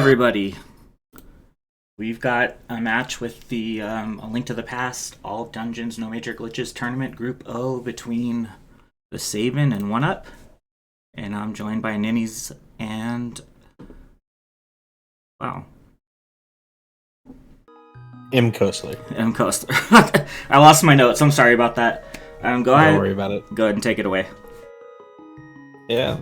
everybody. We've got a match with the A Link to the Past, All Dungeons, No Major Glitches tournament, Group O between TheSabin and oneup. And I'm joined by Ninnies and... Wow. M. Kostler. M. Coaster. I lost my notes. I'm sorry about that. Go ahead. Don't worry about it. Go ahead and take it away. Yeah.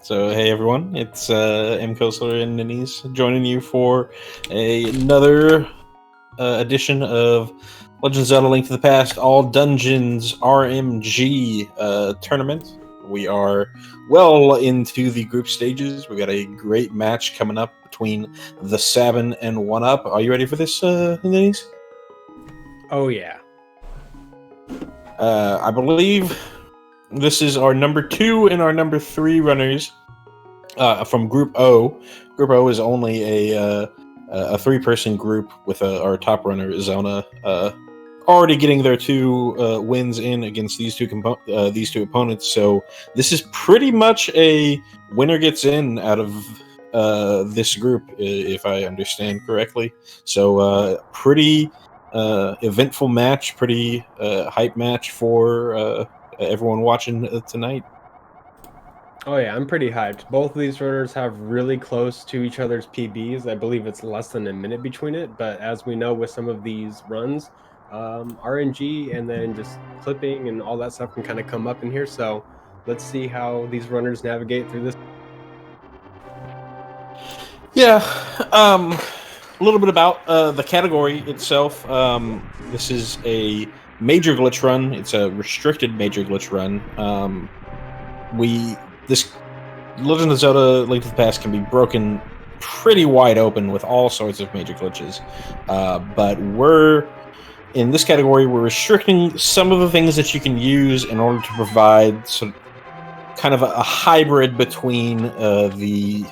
So, hey everyone, it's M. Kostler and Ninnies joining you for another edition of Legend of Zelda Link to the Past All Dungeons RMG tournament. We are well into the group stages. We got a great match coming up between TheSabin and oneup. Are you ready for this, Ninnies? Oh, yeah. I believe this is our number 2 and our number 3 runners from Group O. Group O is only a 3-person group with our top runner, Zelda, already getting their 2 wins in against these two opponents. So this is pretty much a winner gets in out of this group, if I understand correctly. So pretty eventful match, pretty hype match for everyone watching tonight. Oh, yeah, I'm pretty hyped. Both of these runners have really close to each other's PBs. I believe it's less than a minute between it, but as we know with some of these runs, RNG and then just clipping and all that stuff can kind of come up in here. So let's see how these runners navigate through this. Yeah, a little bit about the category itself. This is a major glitch run. It's a restricted major glitch run. This Legend of Zelda Link to the Past can be broken pretty wide open with all sorts of major glitches. But in this category, we're restricting some of the things that you can use in order to provide kind of a hybrid between the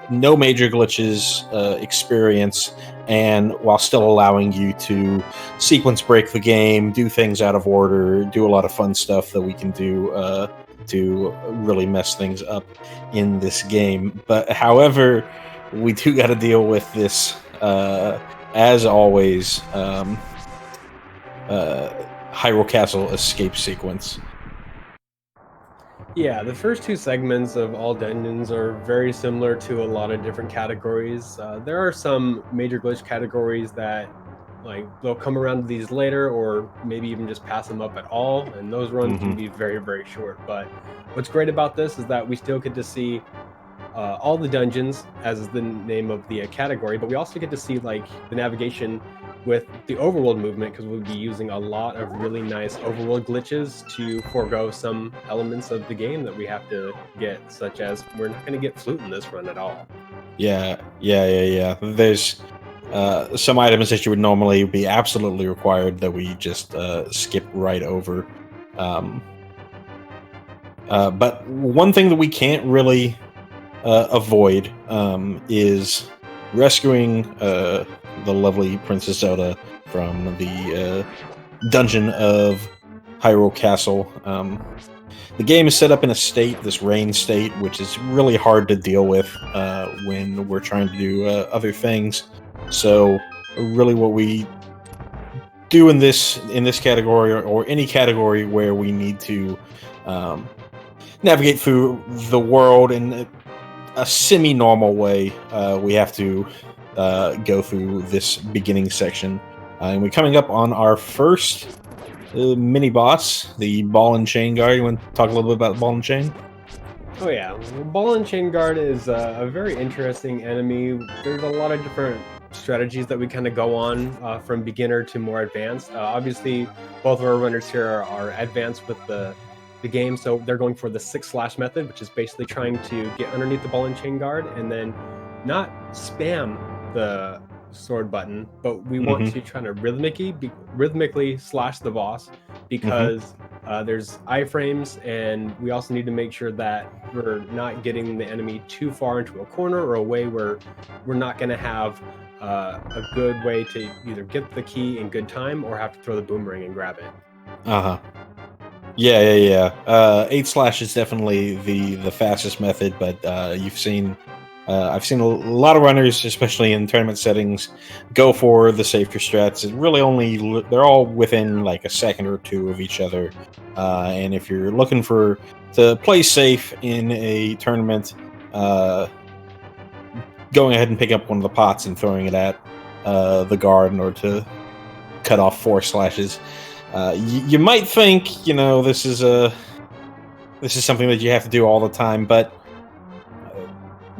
no major glitches experience and while still allowing you to sequence break the game, do things out of order, do a lot of fun stuff that we can do to really mess things up in this game. But however, we do got to deal with this, as always, Hyrule Castle escape sequence. Yeah, the first 2 segments of All Dungeons are very similar to a lot of different categories. There are some major glitch categories that they'll come around to these later or maybe even just pass them up at all, and those runs can be very, very short. But what's great about this is that we still get to see all the dungeons, as is the name of the category, but we also get to see the navigation with the overworld movement, because we'll be using a lot of really nice overworld glitches to forego some elements of the game that we have to get, such as we're not going to get flute in this run at all. Yeah. There's some items that you would normally be absolutely required that we just skip right over. But one thing that we can't really avoid is rescuing the lovely Princess Zelda from the dungeon of Hyrule Castle. The game is set up in a state, this rain state, which is really hard to deal with when we're trying to do other things. So really what we do in this category or any category where we need to navigate through the world in a semi-normal way, we have to go through this beginning section. And we're coming up on our first mini boss, the ball and chain guard. You want to talk a little bit about ball and chain? Oh yeah, ball and chain guard is a very interesting enemy. There's a lot of different strategies that we kind of go on from beginner to more advanced. Obviously, both of our runners here are advanced with the game, so they're going for the 6-slash method, which is basically trying to get underneath the ball and chain guard and then not spam the sword button, but we want to try to rhythmically slash the boss, because there's iframes, and we also need to make sure that we're not getting the enemy too far into a corner or a way where we're not going to have a good way to either get the key in good time or have to throw the boomerang and grab it. Yeah. 8 slash is definitely the fastest method, but you've seen I've seen a lot of runners, especially in tournament settings, go for the safer strats. It really only they're all within like a second or two of each other, and if you're looking to play safe in a tournament, going ahead and picking up one of the pots and throwing it at the guard in order to cut off 4 slashes. You might think, this is something that you have to do all the time, but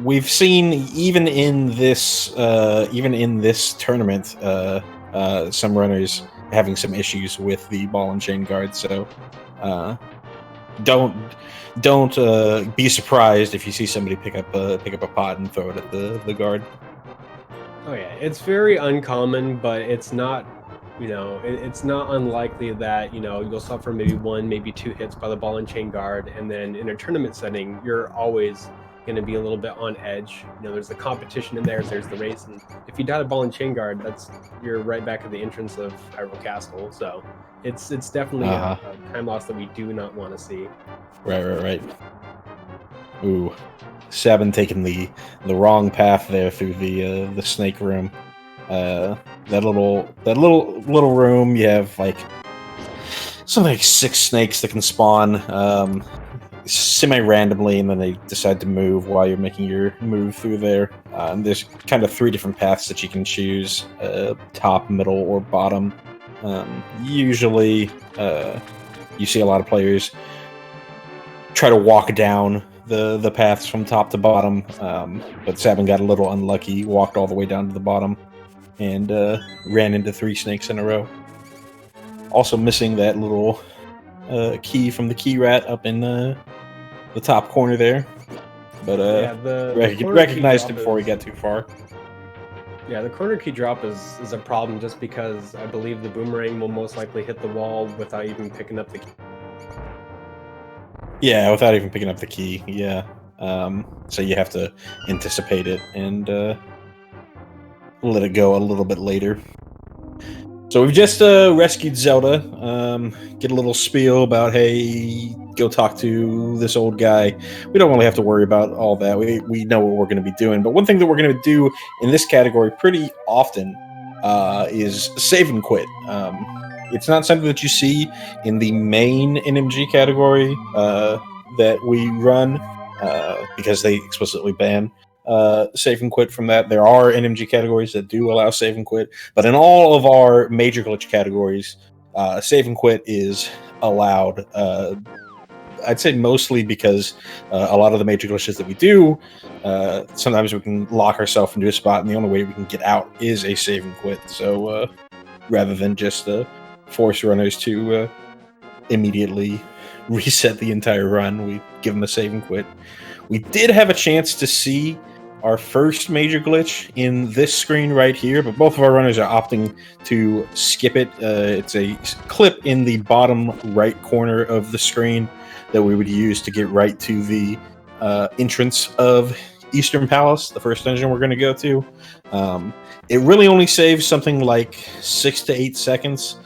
we've seen even in this tournament, some runners having some issues with the ball and chain guard. So don't be surprised if you see somebody pick up a pot and throw it at the guard. Oh yeah, it's very uncommon, but it's not. It's not unlikely that you'll suffer maybe 1, maybe 2 hits by the ball and chain guard, and then in a tournament setting, you're always going to be a little bit on edge. There's the competition in there's the race, and if you die to ball and chain guard, you're right back at the entrance of Hyrule Castle. So it's definitely a time loss that we do not want to see. Right. Ooh, SabIn taking the wrong path there through the snake room. That little room, you have like something like 6 snakes that can spawn semi-randomly, and then they decide to move while you're making your move through there. And there's kind of 3 different paths that you can choose: top, middle, or bottom. Usually, you see a lot of players try to walk down the paths from top to bottom, but SabIn got a little unlucky, walked all the way down to the bottom, and ran into 3 snakes in a row. Also missing that little key from the key rat up in the top corner there. But recognized it before he got too far. Yeah, the corner key drop is a problem just because I believe the boomerang will most likely hit the wall without even picking up the key. Yeah, without even picking up the key, yeah. So you have to anticipate it and let it go a little bit later. So we've just rescued Zelda. Get a little spiel about, hey, go talk to this old guy. We don't really have to worry about all that. We know what we're going to be doing. But one thing that we're going to do in this category pretty often is save and quit. It's not something that you see in the main NMG category that we run because they explicitly ban save and quit from that. There are NMG categories that do allow save and quit, but in all of our major glitch categories, save and quit is allowed. I'd say mostly because a lot of the major glitches that we do, sometimes we can lock ourselves into a spot, and the only way we can get out is a save and quit. So rather than just force runners to immediately reset the entire run, we give them a save and quit. We did have a chance to see our first major glitch in this screen right here, but both of our runners are opting to skip it. It's a clip in the bottom right corner of the screen that we would use to get right to the entrance of Eastern Palace, the first dungeon we're going to go to. It really only saves something like 6 to 8 seconds.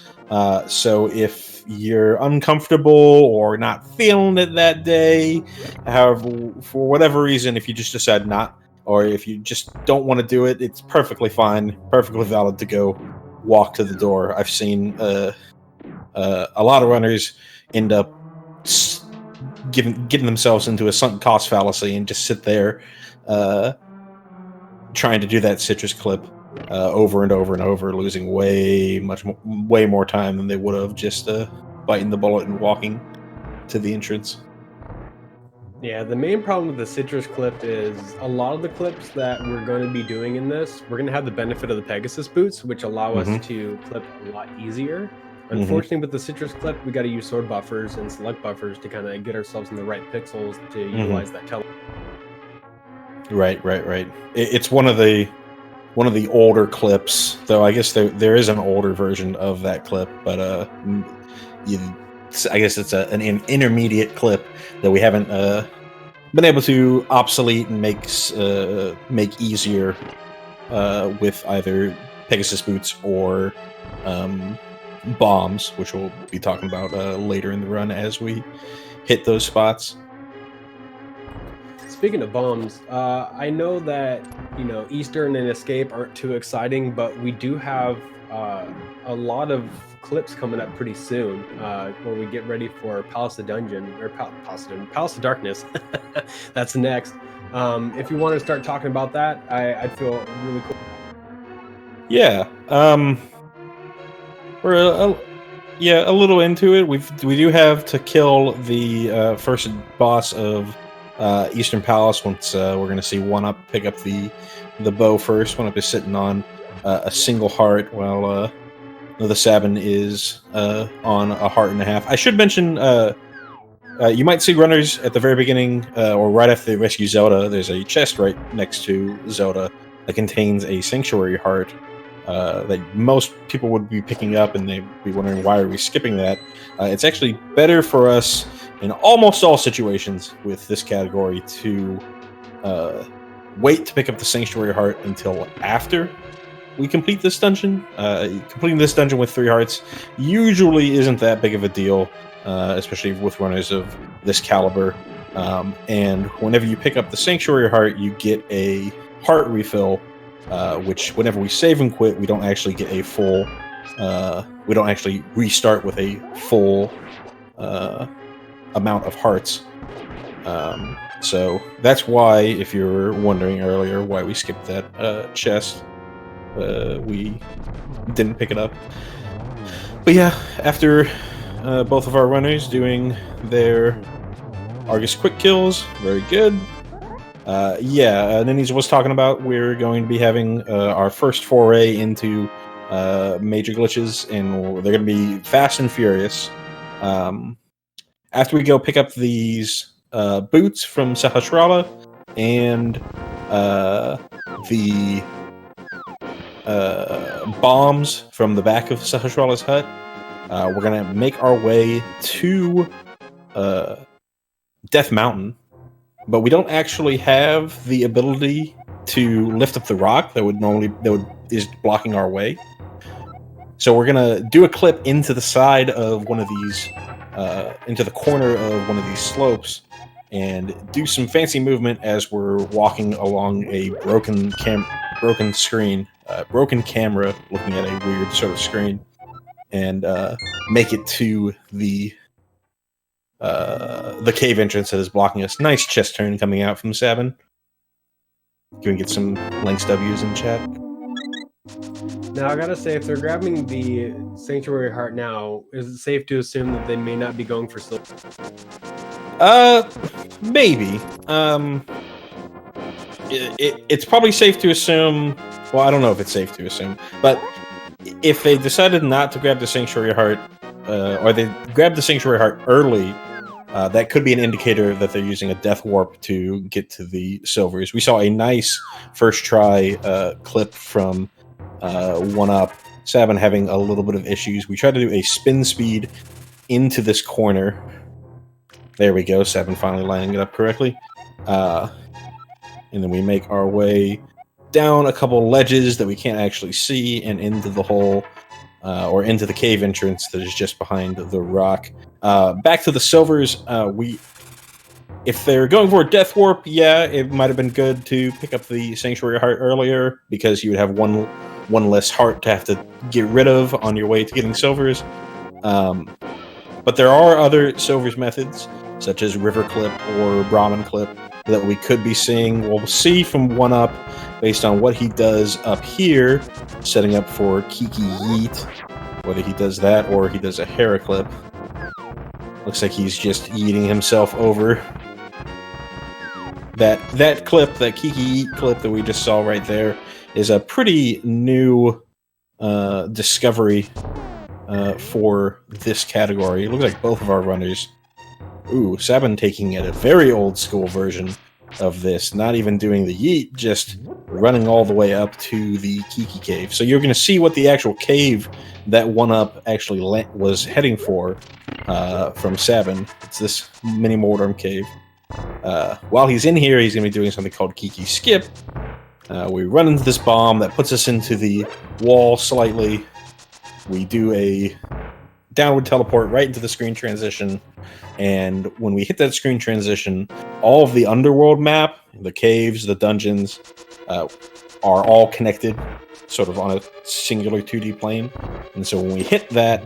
So if you're uncomfortable or not feeling it that day, however, for whatever reason, if you just decide not, or if you just don't want to do it, it's perfectly fine, perfectly valid to go walk to the door. I've seen a lot of runners end up getting themselves into a sunk cost fallacy and just sit there trying to do that citrus clip over and over and over, losing way more time than they would have just biting the bullet and walking to the entrance. Yeah, the main problem with the citrus clip is a lot of the clips that we're going to be doing in this, we're going to have the benefit of the Pegasus boots, which allow us to clip a lot easier. Unfortunately, with the citrus clip, we got to use sword buffers and select buffers to kind of get ourselves in the right pixels to utilize that tele. Right. It's one of the older clips, though. I guess there is an older version of that clip, but I guess it's an intermediate clip that we haven't been able to obsolete and make easier with either Pegasus boots or bombs, which we'll be talking about later in the run as we hit those spots. speaking of bombs, I know that Eastern and Escape aren't too exciting, but we do have a lot of clips coming up pretty soon where we get ready for Palace of Dungeon or Palace of Darkness. That's next. If you want to start talking about that, I'd feel really cool. Yeah, we're a little into it. We do have to kill the first boss of Eastern Palace. Once we're going to see oneup pick up the bow first. oneup is sitting on a single heart, while TheSabin is on a heart and a half. I should mention, you might see runners at the very beginning, or right after they rescue Zelda. There's a chest right next to Zelda that contains a sanctuary heart that most people would be picking up, and they'd be wondering, why are we skipping that? It's actually better for us in almost all situations with this category to wait to pick up the sanctuary heart until after we complete this dungeon. Completing this dungeon with 3 hearts usually isn't that big of a deal, especially with runners of this caliber. And whenever you pick up the sanctuary heart, you get a heart refill, which whenever we save and quit, we don't actually get a full, we don't actually restart with a full amount of hearts. So that's why, if you were wondering earlier why we skipped that chest, we didn't pick it up. But yeah, after both of our runners doing their Argus quick kills, very good. Ninjas was talking about, we're going to be having our first foray into major glitches, and they're going to be fast and furious. After we go pick up these boots from Sahasrara and the bombs from the back of Sahasrara's hut, we're going to make our way to Death Mountain. But we don't actually have the ability to lift up the rock that is blocking our way. So we're gonna do a clip into the side of one of these, into the corner of one of these slopes, and do some fancy movement as we're walking along a broken camera, looking at a weird sort of screen, and make it to the cave entrance that is blocking us. Nice chest turn coming out from Sabin. Can we get some links W's in chat? Now, I gotta say, if they're grabbing the Sanctuary Heart now, is it safe to assume that they may not be going for silver? Maybe. It's probably safe to assume... Well, I don't know if it's safe to assume, but if they decided not to grab the Sanctuary Heart, or they grabbed the Sanctuary Heart early, that could be an indicator that they're using a death warp to get to the silvers. We saw a nice first try clip from oneup. Sabin having a little bit of issues. We tried to do a spin speed into this corner. There we go, Sabin finally lining it up correctly. And then we make our way down a couple ledges that we can't actually see, and into the hole, or into the cave entrance that is just behind the rock. Back to the silvers, if they're going for a death warp, yeah, it might have been good to pick up the Sanctuary Heart earlier, because you would have one less heart to have to get rid of on your way to getting silvers. But there are other silvers methods, such as River Clip or Brahmin Clip, that we could be seeing. We'll see from oneup, based on what he does up here, setting up for Kiki Yeet, whether he does that or he does a Hera Clip. Looks like he's just eating himself over. That clip, that Kiki Yeet clip that we just saw right there, is a pretty new discovery for this category. It looks like both of our runners... Ooh, Sabin taking it a very old school version of this, not even doing the yeet, just running all the way up to the Kiki cave. So you're going to see what the actual cave that oneup actually was heading for from Sabin. It's this mini Mordorm cave. While he's in here, he's going to be doing something called Kiki Skip. We run into this bomb that puts us into the wall slightly. We do a downward teleport right into the screen transition. And when we hit that screen transition, all of the underworld map, the caves, the dungeons, are all connected, sort of on a singular 2D plane. And so when we hit that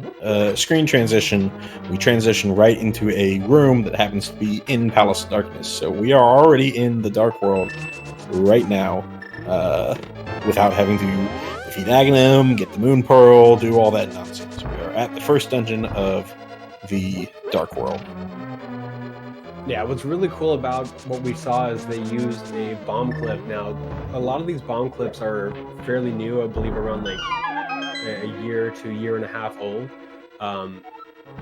screen transition, we transition right into a room that happens to be in Palace of Darkness. So we are already in the Dark World right now, without having to defeat Aghanim, get the Moon Pearl, do all that nonsense. We are at the first dungeon of the Dark World. Yeah, what's really cool about what we saw is they used a bomb clip. Now, a lot of these bomb clips are fairly new, I believe around like a year to a year and a half old.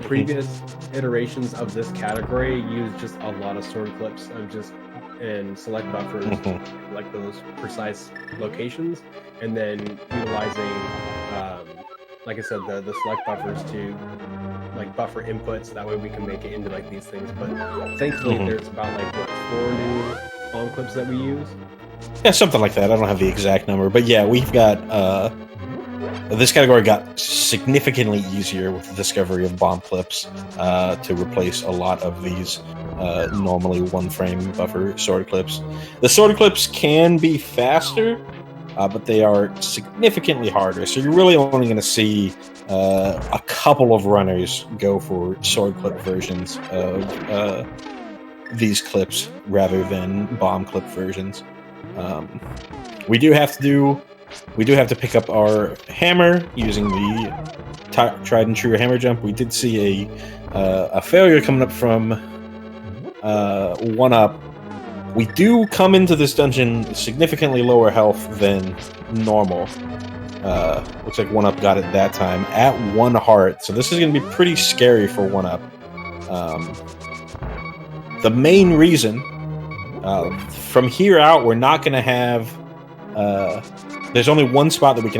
Previous iterations of this category used just a lot of sword clips of just and select buffers, like those precise locations, and then utilizing, like I said, the select buffers to like buffer inputs. That way we can make it into like these things. But thankfully, there's about like what 4 new bomb clips that we use. Yeah, something like that. I don't have the exact number, but yeah, we've got this category got significantly easier with the discovery of bomb clips to replace a lot of these normally 1-frame buffer sword clips. The sword clips can be faster, but they are significantly harder. So you're really only going to see a couple of runners go for sword clip versions of these clips rather than bomb clip versions. We do have to pick up our hammer using the tried and true hammer jump. We did see a failure coming up from oneup. We do come into this dungeon significantly lower health than normal. Looks like oneup got it that time at 1 heart, so this is going to be pretty scary for oneup. The main reason, from here out, we're not going to have... there's only one spot that we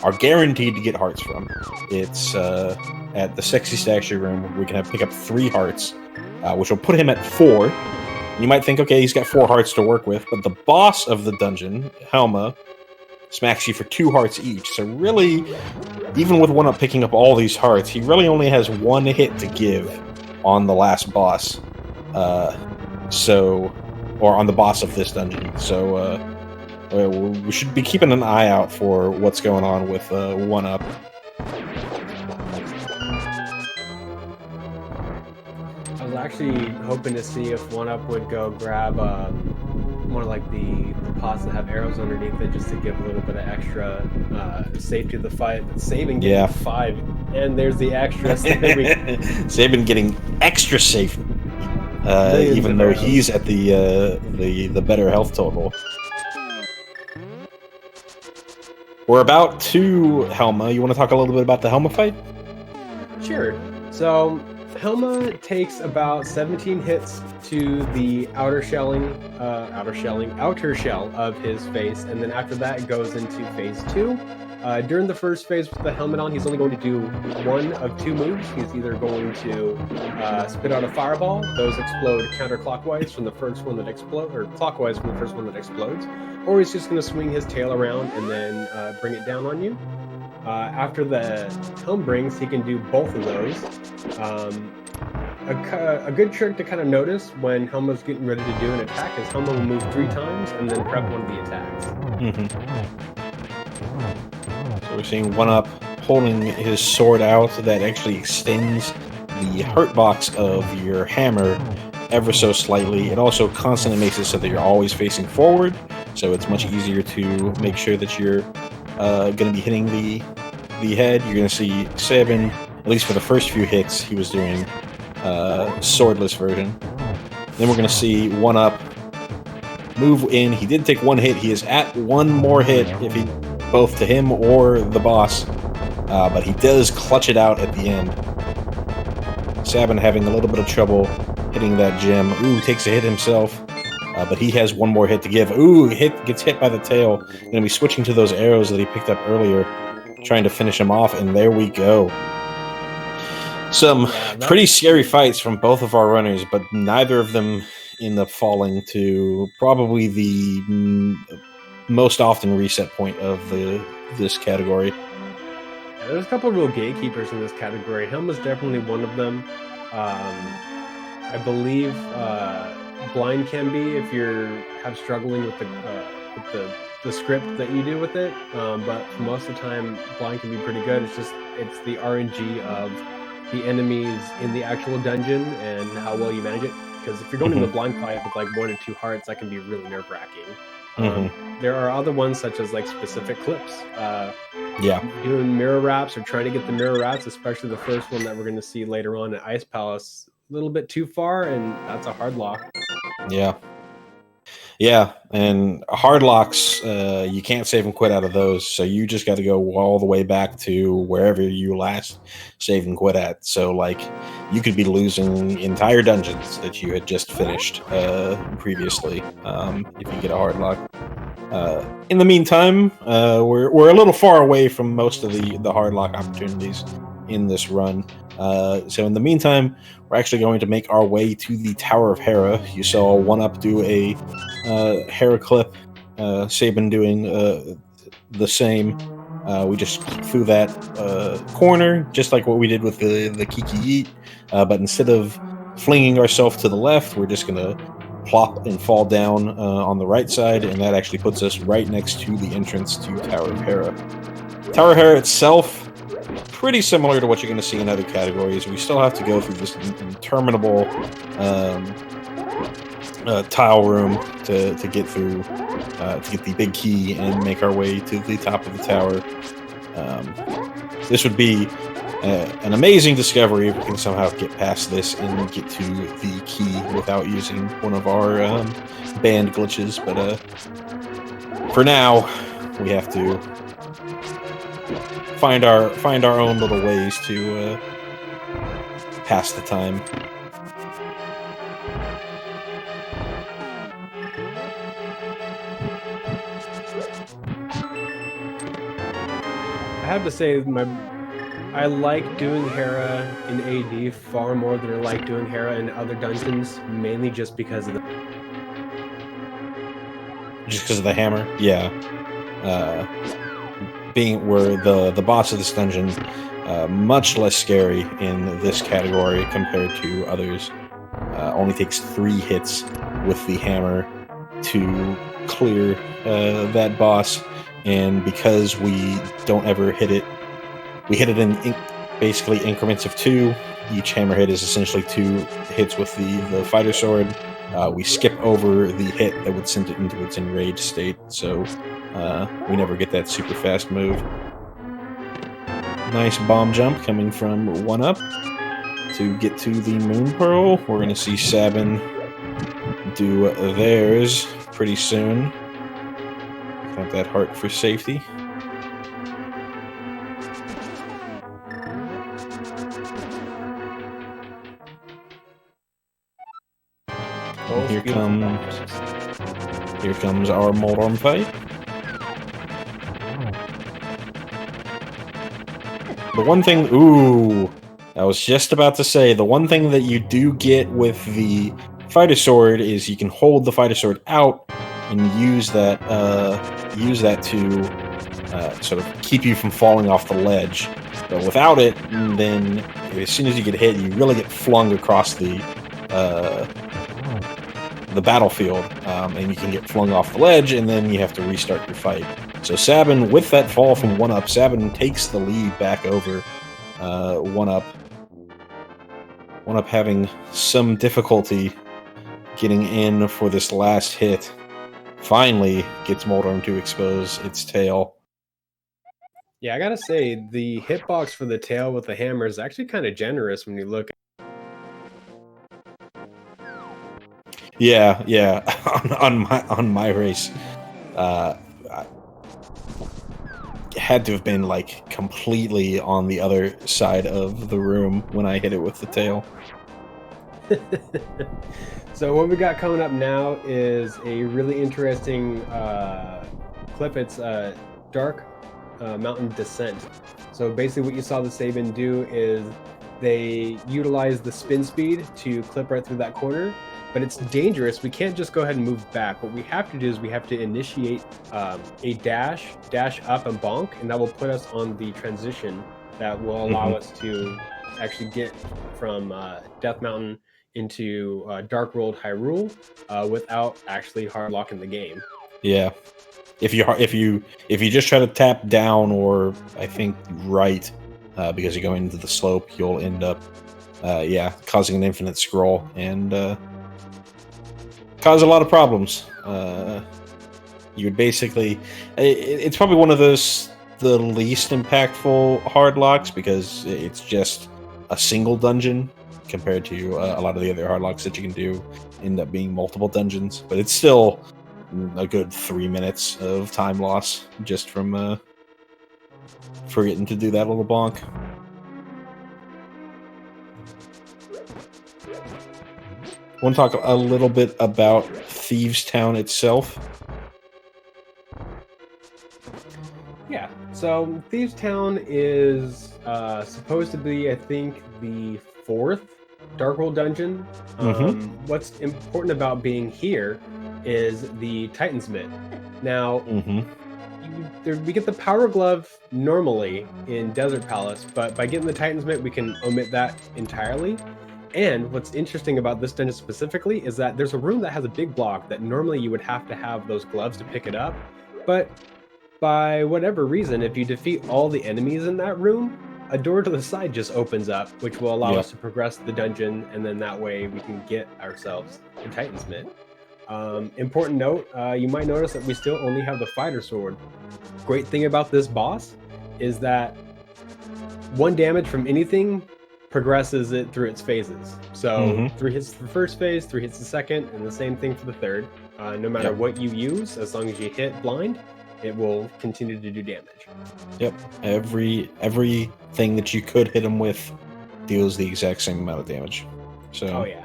are guaranteed to get hearts from. It's at the Sexy Statue room. We can pick up 3 hearts, which will put him at 4. You might think, okay, he's got 4 hearts to work with, but the boss of the dungeon, Helma, smacks you for 2 hearts each. So really, even with oneup picking up all these hearts, he really only has 1 hit to give on the last boss. Or on the boss of this dungeon. So we should be keeping an eye out for what's going on with oneup. I was actually hoping to see if oneup would go grab one of like the pots that have arrows underneath it, just to give a little bit of extra safety to the fight. But Sabin getting 5, and there's the extra. Sabin getting extra safe, even though he's at the better health total. We're about to Helma. You want to talk a little bit about the Helma fight? Sure. So Helma takes about 17 hits to the outer shell of his face, and then after that it goes into phase 2. During the first phase with the helmet on, he's only going to do 1 of 2 moves. He's either going to spit out a fireball; those explode counterclockwise from the first one that explodes, or clockwise from the first one that explodes, or he's just going to swing his tail around and then bring it down on you. After the helm brings, he can do both of those. A good trick to kind of notice when Helma's getting ready to do an attack is Helma will move 3 times and then prep one of the attacks. So we're seeing oneup holding his sword out that actually extends the hurt box of your hammer ever so slightly. It also constantly makes it so that you're always facing forward, so it's much easier to make sure that you're going to be hitting the head. You're going to see Sabin, at least for the first few hits, he was doing swordless version. Then we're going to see oneup move in. He did take 1 hit. He is at 1 more hit, if he both to him or the boss, but he does clutch it out at the end. Sabin having a little bit of trouble hitting that gem. Ooh, takes a hit himself, but he has 1 more hit to give. Ooh, gets hit by the tail. Going to be switching to those arrows that he picked up earlier, trying to finish him off, and there we go. Some pretty scary fights from both of our runners, but neither of them end up falling to probably the most often reset point of this category. there's a couple of real gatekeepers in this category. Helm is definitely one of them. I believe blind can be if you're struggling with the script that you do with it. But for most of the time, blind can be pretty good. It's the RNG of the enemies in the actual dungeon and how well you manage it. Because if you're going into the blind fight with like 1 or 2 hearts, that can be really nerve-wracking. There are other ones such as like specific clips. Doing mirror wraps or trying to get the mirror wraps, especially the first one that we're going to see later on at Ice Palace, a little bit too far, and that's a hard lock. Yeah, and hard locks, you can't save and quit out of those, so you just got to go all the way back to wherever you last saved and quit at. So, like, you could be losing entire dungeons that you had just finished previously if you get a hard lock. In the meantime, we're a little far away from most of the hard lock opportunities in this run. So in the meantime, we're actually going to make our way to the Tower of Hera. You saw oneup do a Hera clip, Sabin doing the same. We just click through that corner, just like what we did with the Kiki Yeet, but instead of flinging ourselves to the left, we're just going to plop and fall down on the right side, and that actually puts us right next to the entrance to Tower of Hera. Tower of Hera itself, pretty similar to what you're going to see in other categories. We still have to go through this interminable tile room to get through, to get the big key and make our way to the top of the tower. This would be an amazing discovery if we can somehow get past this and get to the key without using one of our banned glitches. But for now, we have to find our own little ways to pass the time. I have to say, I like doing Hera in AD far more than I like doing Hera in other dungeons, mainly just because of the hammer. Yeah. Being where the boss of this dungeon, much less scary in this category compared to others. Only takes 3 hits with the hammer to clear that boss, and because we don't ever hit it, we hit it in basically increments of 2. Each hammer hit is essentially 2 hits with the fighter sword. We skip over the hit that would send it into its enraged state, so we never get that super fast move. Nice bomb jump coming from oneup to get to the Moon Pearl. We're going to see Sabin do theirs pretty soon. Got that heart for safety. Here comes our Moldorm fight. The one thing, I was just about to say, the one thing that you do get with the fighter sword is you can hold the fighter sword out and use that to sort of keep you from falling off the ledge. But without it, then as soon as you get hit, you really get flung across the battlefield, and you can get flung off the ledge, and then you have to restart your fight. So Sabin, with that fall from oneup, Sabin takes the lead back over oneup. oneup having some difficulty getting in for this last hit. Finally gets Moldorm to expose its tail. Yeah, I gotta say, the hitbox for the tail with the hammer is actually kind of generous when you look at Yeah. on my race, I had to have been like completely on the other side of the room when I hit it with the tail. So what we got coming up now is a really interesting clip. It's Dark Mountain Descent. So basically what you saw TheSabin do is they utilize the spin speed to clip right through that corner, but it's dangerous. We can't just go ahead and move back. What we have to do is we have to initiate a dash up and bonk, and that will put us on the transition that will allow us to actually get from Death Mountain into Dark World Hyrule without actually hard locking the game. Yeah. If you just try to tap down or I think right, because you're going into the slope, you'll end up causing an infinite scroll and cause a lot of problems. You would basically, it's probably one of the least impactful hard locks because it's just a single dungeon compared to a lot of the other hard locks that you can do end up being multiple dungeons, but it's still a good 3 minutes of time loss just from forgetting to do that little bonk. I want to talk a little bit about Thieves Town itself. Yeah, so Thieves Town is supposed to be, I think, the 4th Dark World dungeon. What's important about being here is the Titan's Mitt. Now, we get the Power Glove normally in Desert Palace, but by getting the Titan's Mitt, we can omit that entirely. And what's interesting about this dungeon specifically is that there's a room that has a big block that normally you would have to have those gloves to pick it up, but by whatever reason, if you defeat all the enemies in that room, a door to the side just opens up, which will allow us to progress the dungeon, and then that way we can get ourselves the Titan's Mitt. Important note, you might notice that we still only have the fighter sword. Great thing about this boss is that 1 damage from anything progresses it through its phases. So 3 hits the first phase, 3 hits the second, and the same thing for the third. No matter what you use, as long as you hit blind, it will continue to do damage. Yep. Everything that you could hit him with deals the exact same amount of damage. So. Oh yeah.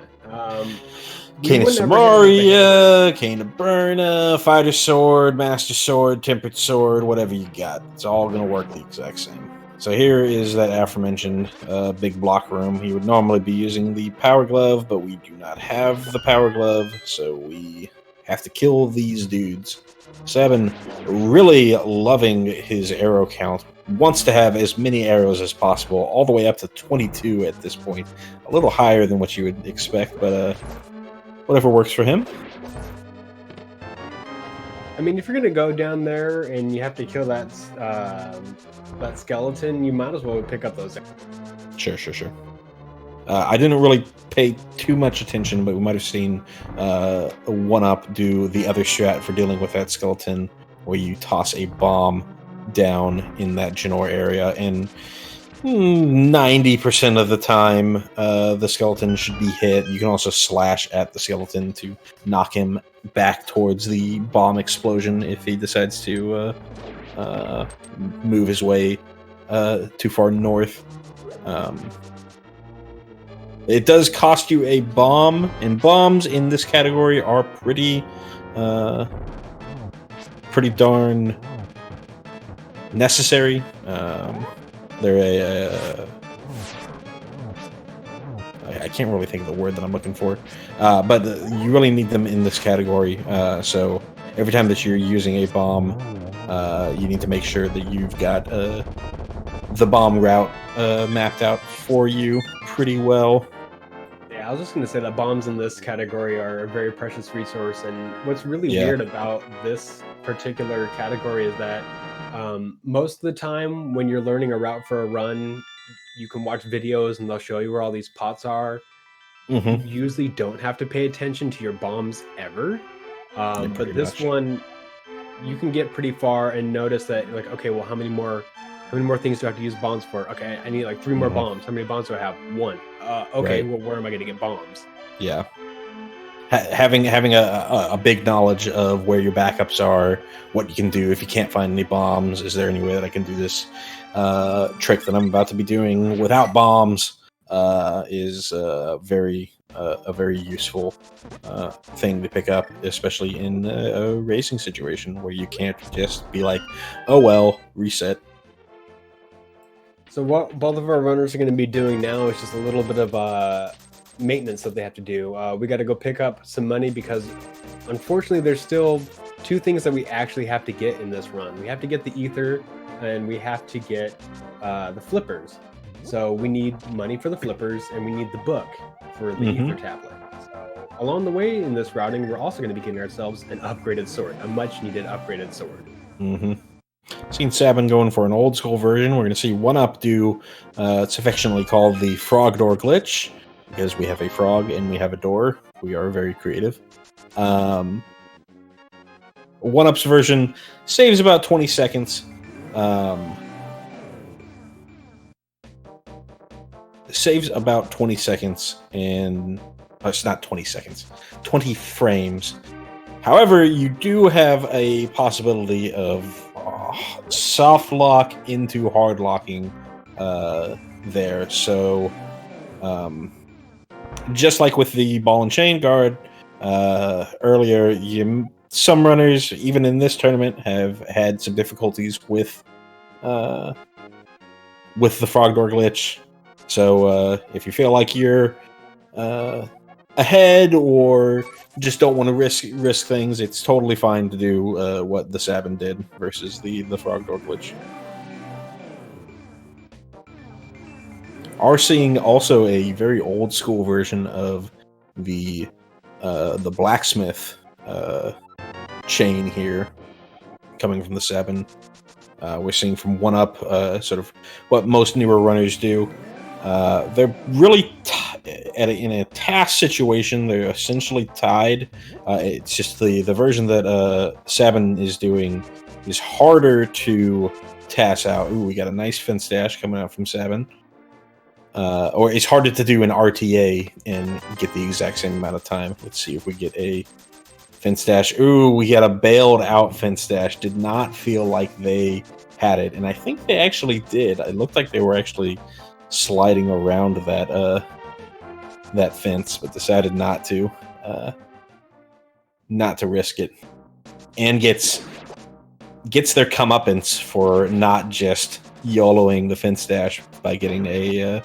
Cane of Samaria, Cane of Burna, Fighter Sword, Master Sword, Tempered Sword, whatever you got. It's all going to work the exact same. So here is that aforementioned big block room. He would normally be using the Power Glove, but we do not have the Power Glove, so we have to kill these dudes. Sabin, really loving his arrow count, wants to have as many arrows as possible, all the way up to 22 at this point. A little higher than what you would expect, but whatever works for him. I mean, if you're gonna go down there and you have to kill that that skeleton, you might as well pick up those. Sure. I didn't really pay too much attention, but we might have seen oneup do the other strat for dealing with that skeleton, where you toss a bomb down in that Janor area, and 90% of the time the skeleton should be hit. You can also slash at the skeleton to knock him back towards the bomb explosion if he decides to move his way too far north. It does cost you a bomb, and bombs in this category are pretty darn necessary. They're I can't really think of the word that I'm looking for, but you really need them in this category. So every time that you're using a bomb, you need to make sure that you've got the bomb route mapped out for you pretty well. Yeah, I was just going to say that bombs in this category are a very precious resource, and what's really weird about this particular category is that most of the time when you're learning a route for a run, you can watch videos and they'll show you where all these pots are. You usually don't have to pay attention to your bombs ever, but this one you can get pretty far and notice that, like, okay, well, how many more things do I have to use bombs for? Okay, I need like 3 more bombs. How many bombs do I have? 1. Okay, well, where am I going to get bombs? Yeah. Having a big knowledge of where your backups are, what you can do if you can't find any bombs. Is there any way that I can do this trick that I'm about to be doing without bombs? Is a very useful thing to pick up, especially in a racing situation where you can't just be like, oh well, reset. So what both of our runners are going to be doing now is just a little bit of maintenance that they have to do. We got to go pick up some money because unfortunately there's still 2 things that we actually have to get in this run. We have to get the ether and we have to get the flippers. So we need money for the flippers, and we need the book for the ether tablet. So along the way in this routing, we're also going to be getting ourselves an upgraded sword, a much-needed upgraded sword. Seen Sabin going for an old school version. We're going to see OneUp do, it's affectionately called the frog door glitch, because we have a frog and we have a door. We are very creative. OneUp's version saves about 20 seconds. Saves about 20 seconds, and it's not 20 seconds, 20 frames. However, you do have a possibility of soft lock into hard locking there. So, just like with the ball and chain guard earlier, some runners, even in this tournament, have had some difficulties with the frog door glitch. So if you feel like you're ahead or just don't want to risk things, it's totally fine to do what TheSabin did versus the frog door glitch. Are seeing also a very old school version of the blacksmith chain here coming from TheSabin. We're seeing from OneUp sort of what most newer runners do. They're really in a task situation. They're essentially tied. It's just the version that Sabin is doing is harder to task out. Ooh, we got a nice fence dash coming out from Sabin. Or it's harder to do an RTA and get the exact same amount of time. Let's see if we get a fence dash. Ooh, we got a bailed out fence dash. Did not feel like they had it, and I think they actually did. It looked like they were actually sliding around that fence, but decided not to risk it, and gets their comeuppance for not just YOLOing the fence dash by getting a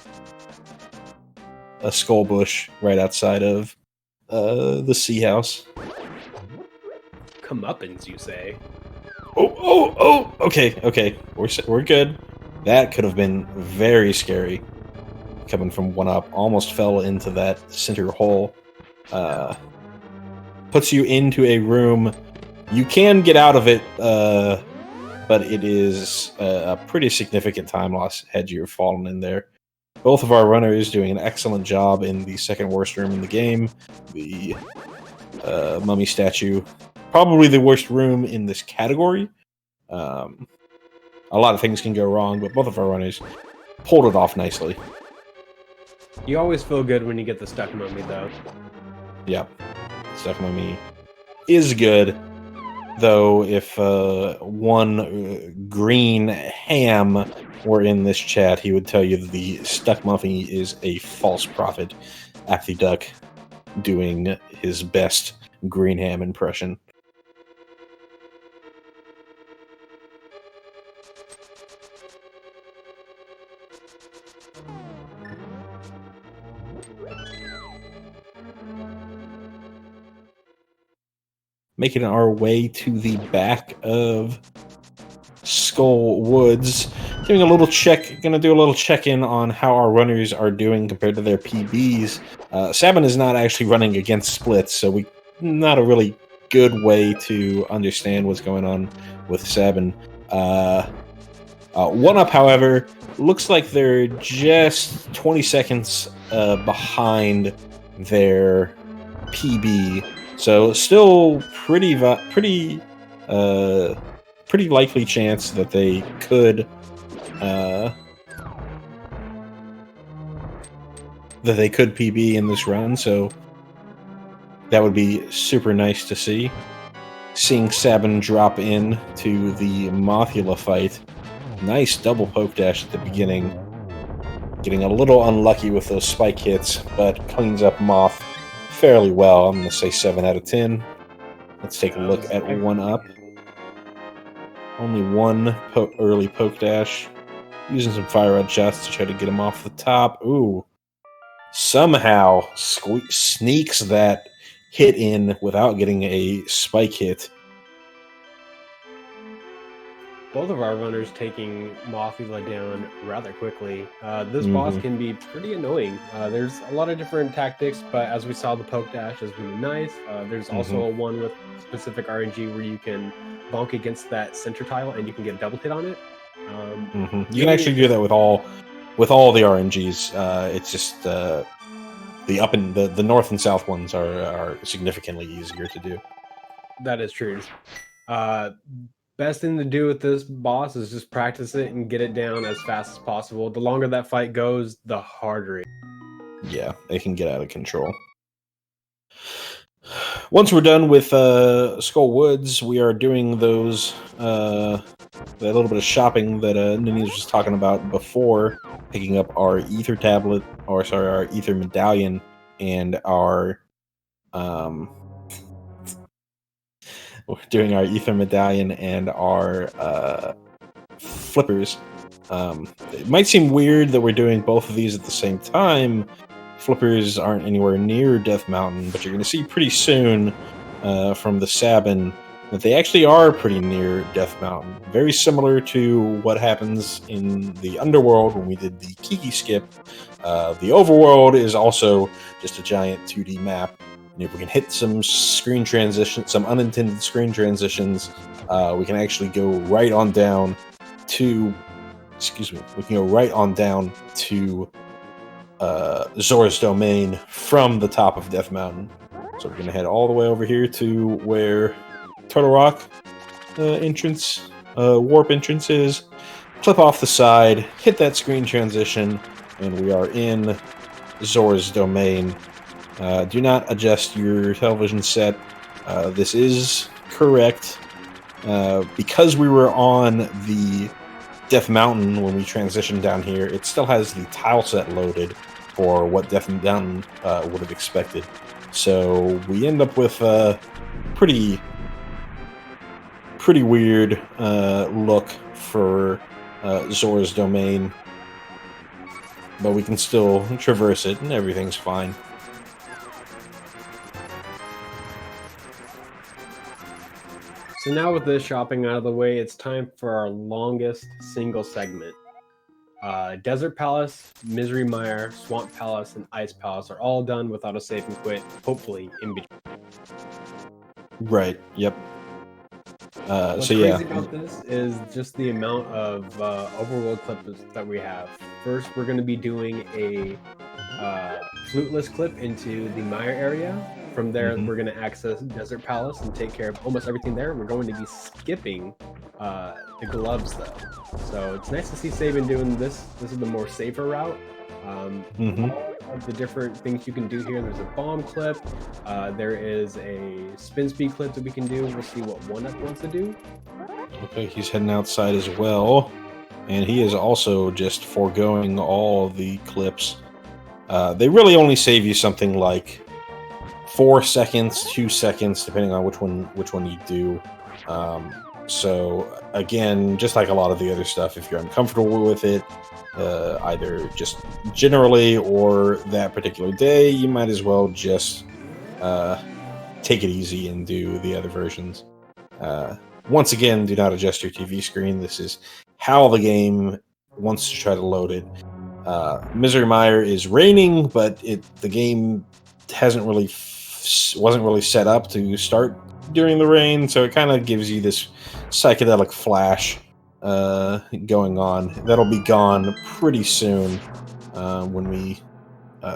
skull bush right outside of the sea house. Comeuppance, you say? Oh! Okay. We're good. That could have been very scary. Coming from OneUp, almost fell into that center hole. Puts you into a room. You can get out of it, but it is a pretty significant time loss had you fallen in there. Both of our runners doing an excellent job in the second worst room in the game. The mummy statue. Probably the worst room in this category. A lot of things can go wrong, but both of our runners pulled it off nicely. You always feel good when you get the stuck mummy, though. Yeah, stuck mummy is good. Though, if one green ham were in this chat, he would tell you that the stuck mummy is a false prophet. Apthy Duck doing his best green ham impression. Making our way to the back of Skull Woods. Gonna do a little check-in on how our runners are doing compared to their PBs. Sabin is not actually running against splits, so not a really good way to understand what's going on with Sabin. OneUp, however, looks like they're just 20 seconds behind their PB. So still pretty likely chance that they could PB in this run. So that would be super nice to see. Seeing Sabin drop in to the Mothula fight. Nice double poke dash at the beginning. Getting a little unlucky with those spike hits, but cleans up Moth fairly well. I'm going to say 7 out of 10. Let's take a look at OneUp. Only one early poke dash. Using some fire red shots to try to get him off the top. Ooh. Somehow sneaks that hit in without getting a spike hit. both of our runners taking Mothula down rather quickly. This boss can be pretty annoying. There's a lot of different tactics, but as we saw, the poke dash is really nice. There's also a one with specific RNG where you can bonk against that center tile and you can get double hit on it. You can actually do that with all the RNGs. It's just the north and south ones are significantly easier to do. That is true. Best thing to do with this boss is just practice it and get it down as fast as possible. The longer that fight goes, the harder it. Yeah, it can get out of control. Once we're done with Skull Woods, we are doing those that little bit of shopping that Nini was just talking about before, picking up our ether tablet, or sorry, our ether medallion, and our we're doing our ether medallion and our flippers. It might seem weird that we're doing both of these at the same time. Flippers aren't anywhere near Death Mountain, but you're going to see pretty soon from TheSabin that they actually are pretty near Death Mountain. Very similar to what happens in the Underworld when we did the Kiki skip. The Overworld is also just a giant 2D map. And if we can hit some screen transitions, some unintended screen transitions, we can actually go right on down to... Excuse me. We can go right on down to Zora's Domain from the top of Death Mountain. So we're going to head all the way over here to where Turtle Rock warp entrance is. Clip off the side, hit that screen transition, and we are in Zora's Domain. Do not adjust your television set. This is correct. Because we were on the Death Mountain when we transitioned down here, it still has the tile set loaded for what Death Mountain would have expected. So we end up with a pretty weird look for Zora's Domain. But we can still traverse it and everything's fine. So now with this shopping out of the way, it's time for our longest single segment. Desert Palace, Misery Mire, Swamp Palace, and Ice Palace are all done without a save and quit, hopefully in between. Right, yep. What's so crazy yeah. about this is just the amount of overworld clips that we have. First, we're going to be doing a fluteless clip into the Mire area. From there, we're going to access Desert Palace and take care of almost everything there. We're going to be skipping the gloves, though. So it's nice to see Sabin doing this. This is the more safer route. All of the different things you can do here. There's a bomb clip. There is a spin speed clip that we can do. We'll see what oneup wants to do. Okay, he's heading outside as well. And he is also just foregoing all the clips. They really only save you something like 4 seconds, 2 seconds, depending on which one you do. So again, just like a lot of the other stuff, if you're uncomfortable with it, either just generally or that particular day, you might as well just take it easy and do the other versions. Once again, do not adjust your TV screen. This is how the game wants to try to load it. Misery Mire is raining, but the game wasn't really set up to start during the rain, so it kind of gives you this psychedelic flash going on. That'll be gone pretty soon when we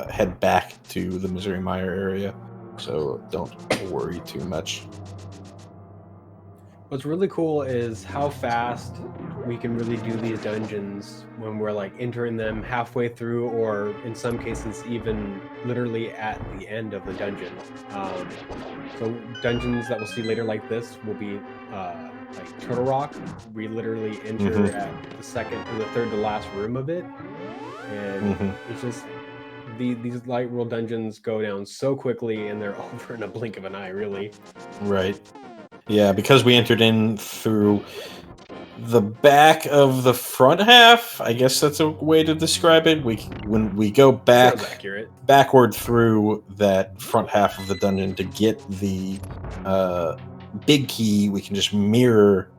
head back to the Misery Mire area, so don't worry too much. What's really cool is how fast we can really do these dungeons when we're like entering them halfway through, or in some cases even literally at the end of the dungeon. So dungeons that we'll see later like this will be like Turtle Rock. We literally enter at the second or the third to last room of it, and it's just these light world dungeons go down so quickly, and they're over in a blink of an eye, really. Right. Yeah, because we entered in through the back of the front half, I guess that's a way to describe it. When we go backward through that front half of the dungeon to get the big key, we can just mirror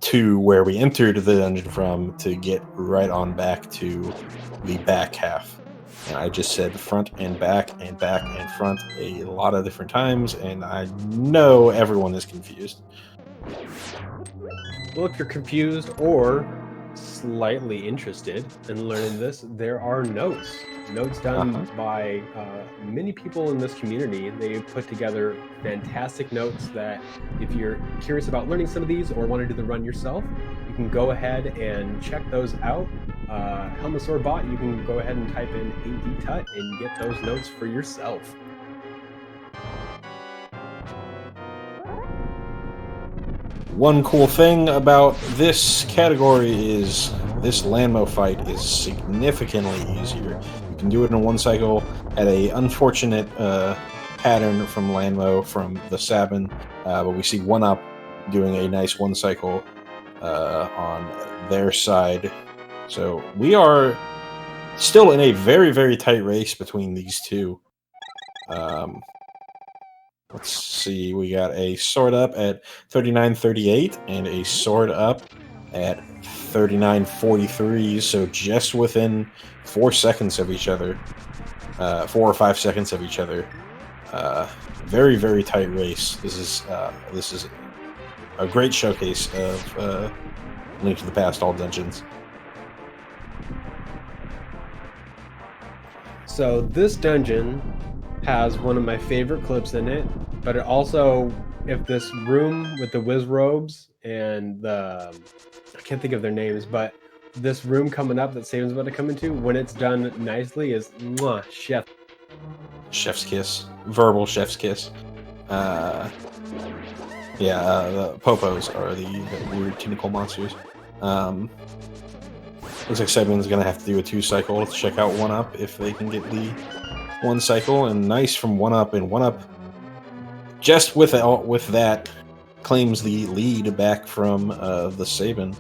to where we entered the dungeon from to get right on back to the back half. And I just said front and back and back and front a lot of different times, and I know everyone is confused. Well, if you're confused or slightly interested in learning this, there are notes. Notes done by many people in this community. They put together fantastic notes that if you're curious about learning some of these or want to do the run yourself, you can go ahead and check those out. Helmus or Bot, you can go ahead and type in ADTut and get those notes for yourself. One cool thing about this category is this Landmo fight is significantly easier. You can do it in one cycle. Had a unfortunate pattern from Landmo from TheSabin, but we see oneup doing a nice one cycle on their side. So we are still in a very, very tight race between these two. Let's see, we got a sword up at 39.38 and a sword up at 39.43, so just within 4 seconds of each other. 4 or 5 seconds of each other. Very, very tight race. This is a great showcase of Link to the Past All Dungeons. So this dungeon has one of my favorite clips in it, but it also, if this room with the whiz robes and the, I can't think of their names, but this room coming up that Sabin's about to come into, when it's done nicely, is mwah, chef's kiss, verbal chef's kiss. The popos are the weird tentacle monsters. Looks like Sabin's gonna have to do a 2 cycle to check out oneup if they can get the 1 cycle, and nice from oneup, and oneup just with that claims the lead back from TheSabin.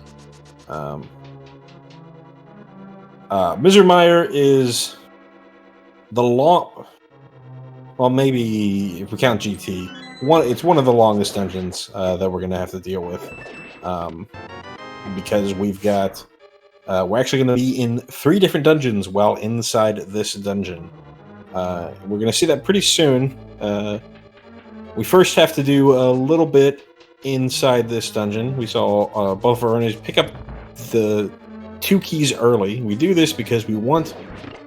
Misermeyer is the long, well, maybe if we count GT, it's one of the longest dungeons that we're gonna have to deal with, because we've got we're actually going to be in 3 different dungeons while inside this dungeon. We're going to see that pretty soon. We first have to do a little bit inside this dungeon. We saw both of our runners pick up the 2 keys early. We do this because we want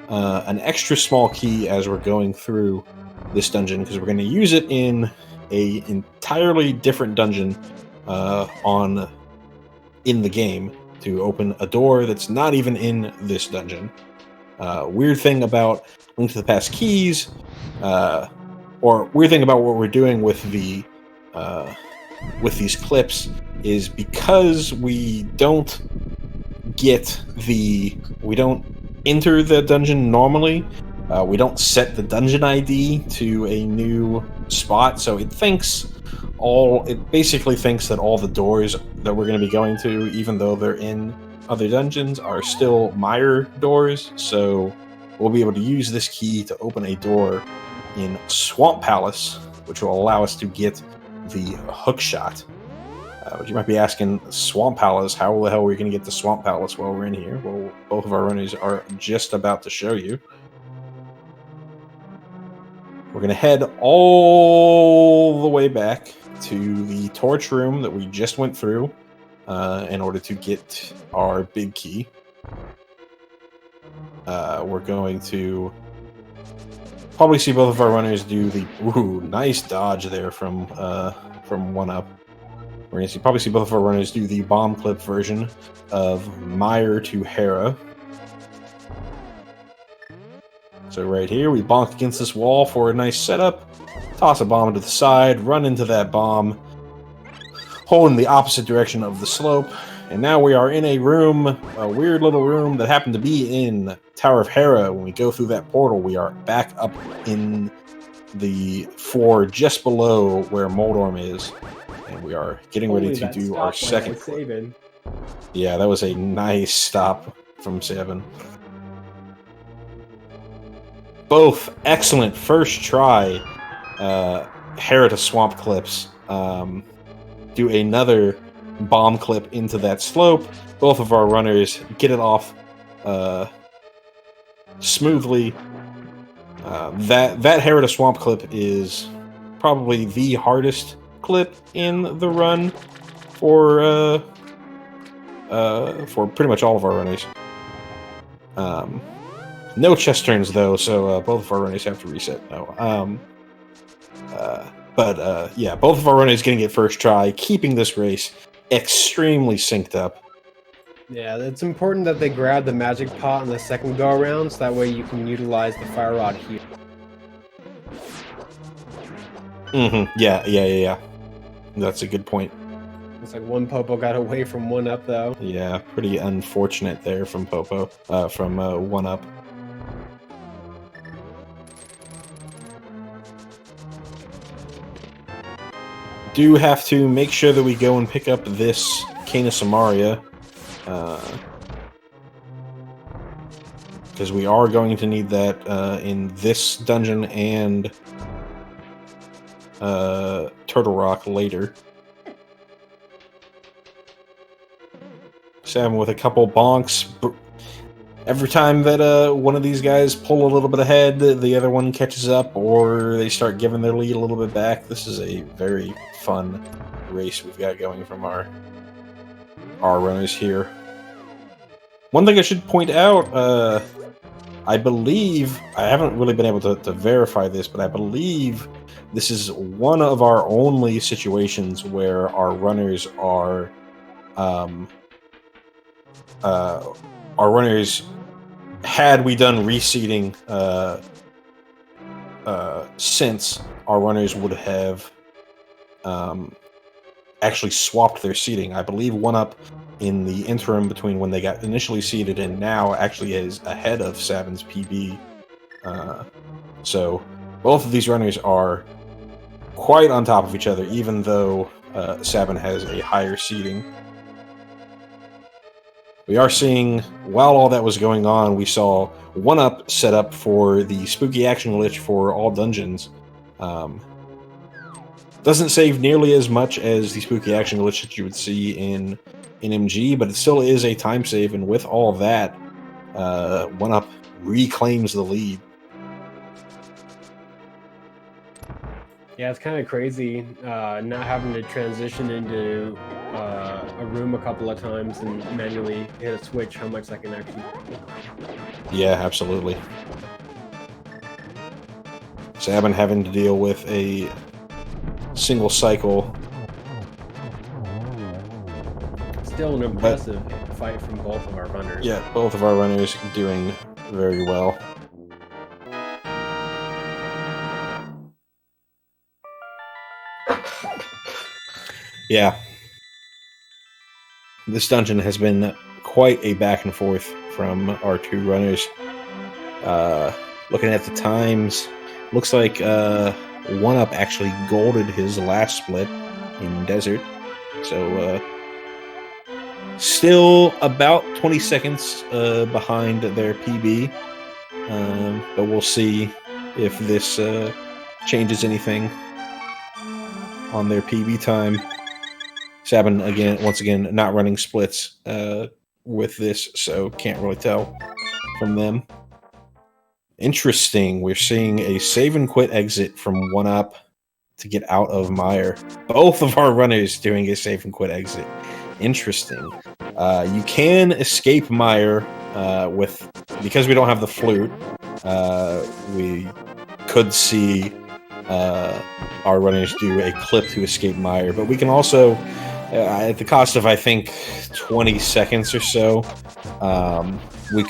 an extra small key as we're going through this dungeon, because we're going to use it in a entirely different dungeon in the game, to open a door that's not even in this dungeon. Weird thing about Link to the Past keys, or weird thing about what we're doing with the with these clips, is because we don't enter the dungeon normally. We don't set the dungeon ID to a new spot, so it basically thinks that all the doors that we're going to be going to, even though they're in other dungeons, are still Meyer doors. So we'll be able to use this key to open a door in Swamp Palace, which will allow us to get the hook shot. But you might be asking, Swamp Palace, how the hell are we going to get to Swamp Palace while we're in here? Well, both of our runners are just about to show you. We're going to head all the way back to the torch room that we just went through in order to get our big key. We're going to probably see both of our runners do the nice dodge there from oneup. We're going to probably see both of our runners do the bomb clip version of Meyer to Hera. So right here, we bonk against this wall for a nice setup, toss a bomb to the side, run into that bomb, hold in the opposite direction of the slope, and now we are in a room, a weird little room that happened to be in Tower of Hera. When we go through that portal, we are back up in the floor just below where Moldorm is, and we are getting ready to do our second. Yeah, that was a nice stop from Sabin. Both excellent first try Hera to Swamp clips. Do another bomb clip into that slope. Both of our runners get it off smoothly. That Hair to Swamp clip is probably the hardest clip in the run for pretty much all of our runners. No chest turns though, so both of our runners have to reset now. Yeah, both of our runners getting it first try, keeping this race extremely synced up. Yeah, it's important that they grab the magic pot on the second go around, so that way you can utilize the fire rod here. Yeah. That's a good point. It's like one Popo got away from one up though. Yeah, pretty unfortunate there from Popo, from one up. Do have to make sure that we go and pick up this Cane of Samaria, because we are going to need that in this dungeon and Turtle Rock later. Sam with a couple bonks. Every time that one of these guys pull a little bit ahead, the other one catches up, or they start giving their lead a little bit back. This is a very fun race we've got going from our runners here. One thing I should point out, I believe, I haven't really been able to verify this, but I believe this is one of our only situations where our runners are, had we done reseeding since, our runners would have actually swapped their seating. I believe one up in the interim between when they got initially seeded and now actually is ahead of Sabin's PB. So both of these runners are quite on top of each other, even though Sabin has a higher seeding. We are seeing, while all that was going on, we saw one up set up for the spooky action glitch for all dungeons. Doesn't save nearly as much as the spooky action glitch that you would see in MG, but it still is a time save, and with all that, one up reclaims the lead. Yeah, it's kind of crazy not having to transition into a room a couple of times and manually hit a switch, how much that can actually... Yeah, absolutely. Sabin having to deal with a single cycle. Still an impressive fight from both of our runners. Yeah, both of our runners doing very well. Yeah. This dungeon has been quite a back and forth from our two runners. Looking at the times, looks like one up actually golded his last split in Desert. So still about 20 seconds behind their PB. But we'll see if this changes anything on their PB time. Sabin, once again, not running splits with this, so can't really tell from them. Interesting. We're seeing a save and quit exit from one up to get out of Mire. Both of our runners doing a save and quit exit. Interesting. You can escape Mire because we don't have the flute. We could see our runners do a clip to escape Mire, but we can also, at the cost of I think 20 seconds or so, we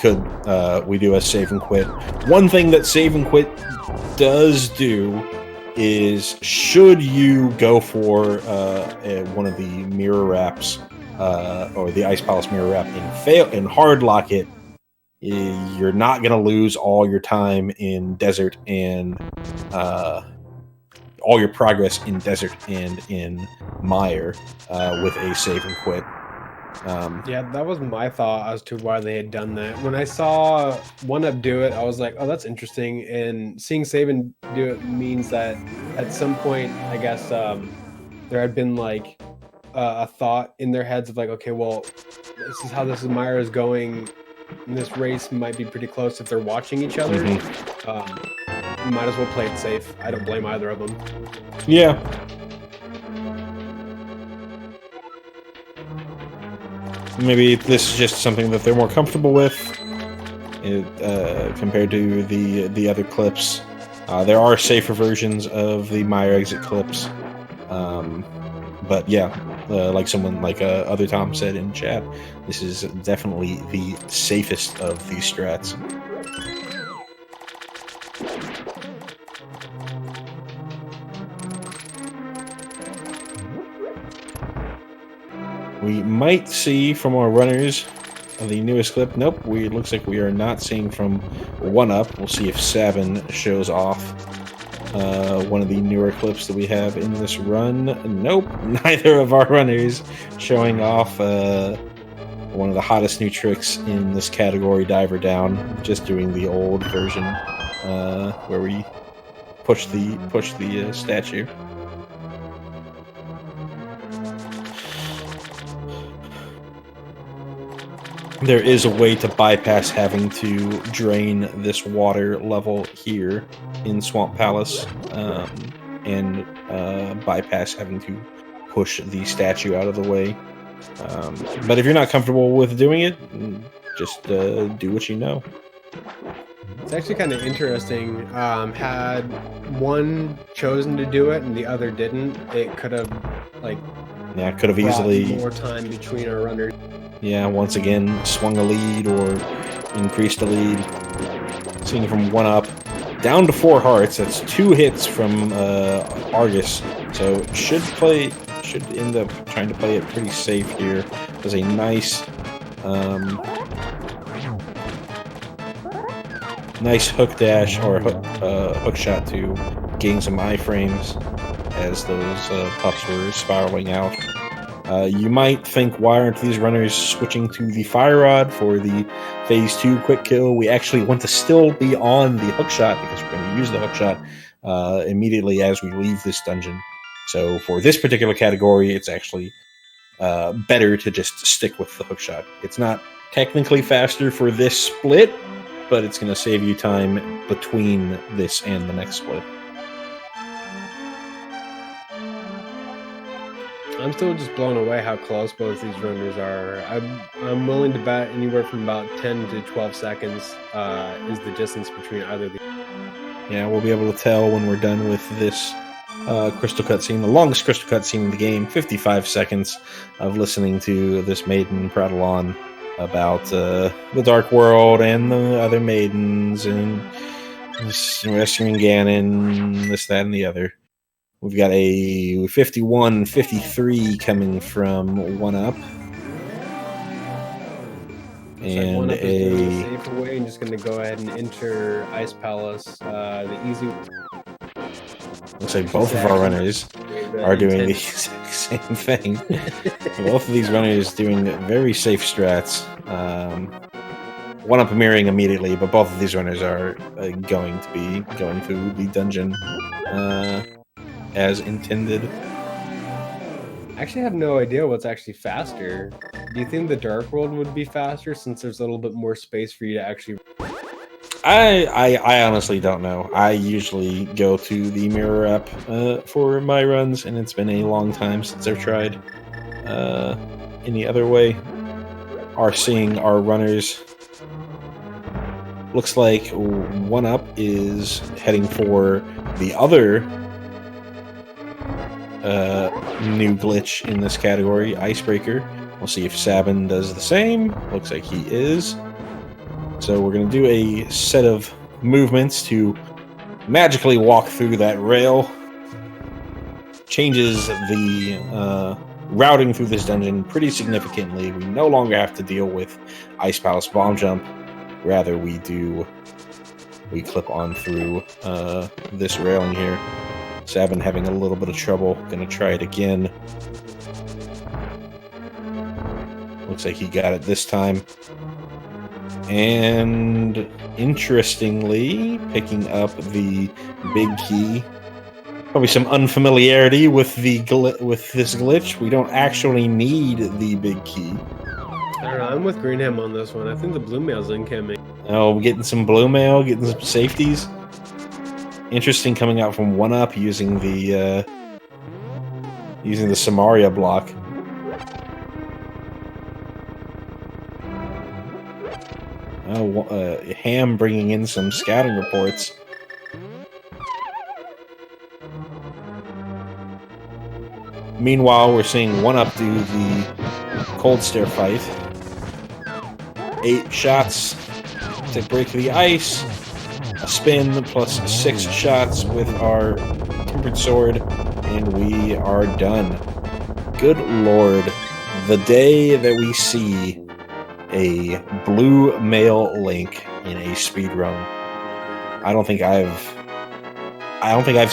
do a save and quit. One thing that save and quit does do is, should you go for one of the mirror wraps or the Ice Palace mirror wrap and hard lock it, you're not going to lose all your time in Desert and all your progress in Desert and in Mire with a save and quit. Yeah, that was my thought as to why they had done that. When I saw one up do it, I was like, oh, that's interesting. And seeing Sabin do it means that at some point, I guess, there had been like a thought in their heads of like, okay, well, this is how this Myra is going. And this race might be pretty close if they're watching each other. Might as well play it safe. I don't blame either of them. Yeah. Maybe this is just something that they're more comfortable with compared to the other clips. There are safer versions of the Myra exit clips. But yeah, like other Tom said in chat, this is definitely the safest of these strats. We might see from our runners the newest clip. Nope, looks like we are not seeing from oneup. We'll see if SabIn shows off one of the newer clips that we have in this run. Nope, neither of our runners showing off one of the hottest new tricks in this category, Diver Down. Just doing the old version where we push the statue. There is a way to bypass having to drain this water level here in Swamp Palace, and bypass having to push the statue out of the way. But if you're not comfortable with doing it, just do what you know. It's actually kind of interesting. Had one chosen to do it and the other didn't, it could have could have easily more time between our runners. Yeah, once again, swung a lead or increased a lead. Seeing from oneup down to 4 hearts. That's 2 hits from Argus. So should end up trying to play it pretty safe here. Does a nice hook dash or hook shot to gain some iframes as those pups were spiraling out. You might think, why aren't these runners switching to the Fire Rod for the Phase 2 quick kill? We actually want to still be on the hookshot because we're going to use the hookshot immediately as we leave this dungeon. So for this particular category, it's actually better to just stick with the hookshot. It's not technically faster for this split, but it's going to save you time between this and the next split. I'm still just blown away how close both these runners are. I'm willing to bet anywhere from about 10 to 12 seconds is the distance between either of these. Yeah, we'll be able to tell when we're done with this crystal cutscene, the longest crystal cutscene in the game. 55 seconds of listening to this maiden prattle on about the Dark World and the other maidens and rescuing Ganon, this, that, and the other. We've got a 51-53 coming from oneup. And oneup is doing the safer way and just going to go ahead and enter Ice Palace. The easy. Looks like both of our runners are doing the exact same thing. Both of these runners doing very safe strats. oneup mirroring immediately, but both of these runners are going to be going through the dungeon as intended. I actually have no idea what's actually faster. Do you think the Dark World would be faster since there's a little bit more space for you to actually... I honestly don't know. I usually go to the mirror app for my runs, and it's been a long time since I've tried any other way. Seeing our runners, looks like oneup is heading for the other new glitch in this category, Icebreaker. We'll see if SabIn does the same. Looks like he is. So we're going to do a set of movements to magically walk through that rail. Changes the routing through this dungeon pretty significantly. We no longer have to deal with Ice Palace Bomb Jump. Rather, we clip on through this railing here. SabIn having a little bit of trouble. Gonna try it again. Looks like he got it this time. And interestingly, picking up the big key probably some unfamiliarity with with this glitch. We don't actually need the big key. I don't know. I'm with Greenham on this one. I think the blue mail's incoming. Oh, getting some blue mail, getting some safeties. Interesting coming out from oneup using the Samaria block. Oh, Ham bringing in some scouting reports. Meanwhile, we're seeing oneup do the cold stare fight. 8 shots to break the ice. A spin plus 6 shots with our tempered sword, and we are done. Good lord. The day that we see a blue male Link in a speedrun. I don't think I've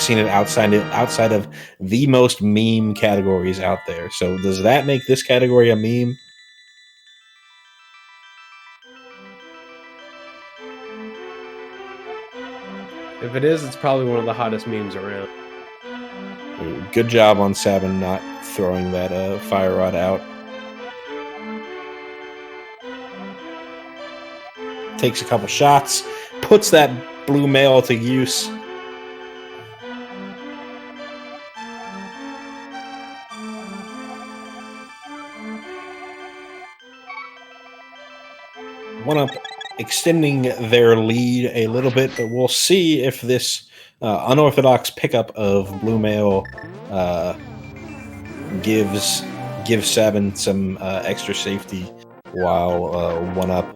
seen it outside of the most meme categories out there. So does that make this category a meme? If it is, it's probably one of the hottest memes around. Good job on TheSabin not throwing that fire rod out. Takes a couple shots, puts that blue mail to use. oneup extending their lead a little bit, but we'll see if this unorthodox pickup of blue mail gives TheSabin some extra safety while oneup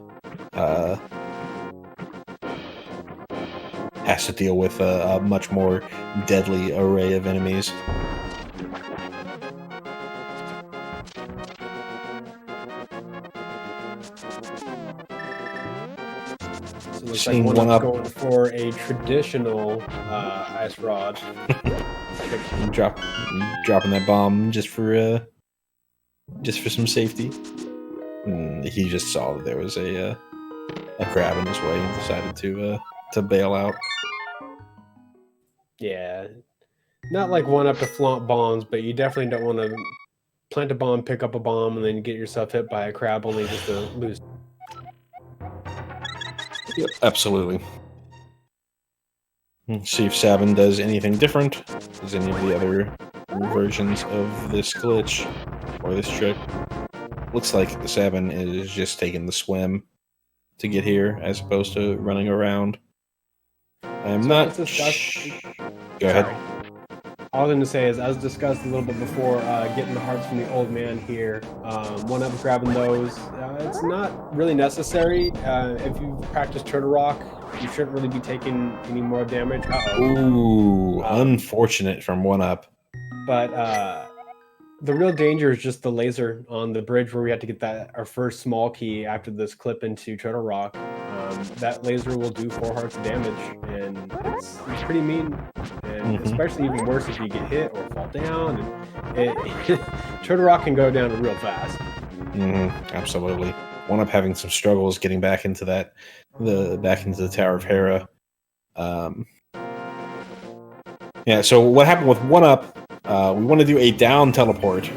has to deal with a much more deadly array of enemies. So it looks like oneup going for a traditional ice rod. Dropping that bomb just for some safety. He just saw that there was a crab in his way and decided to bail out. Yeah, not like oneup to flaunt bombs, but you definitely don't want to plant a bomb, pick up a bomb, and then get yourself hit by a crab only just to lose. Yep, absolutely. Let's see if TheSabin does anything different. Does any of the other versions of this glitch or this trick? Looks like TheSabin is just taking the swim to get here as opposed to running around. I'm not. Go ahead. All I'm going to say is, as discussed a little bit before, getting the hearts from the old man here, oneup grabbing those, it's not really necessary. If you practice Turtle Rock, you shouldn't really be taking any more damage. Ooh, unfortunate from oneup. But the real danger is just the laser on the bridge where we had to get our first small key after this clip into Turtle Rock. That laser will do 4 hearts of damage, and it's pretty mean. And especially even worse if you get hit or fall down. And Turtle Rock can go down real fast. Absolutely. oneup having some struggles getting back into the Tower of Hera. Yeah. So what happened with oneup? We want to do a down teleport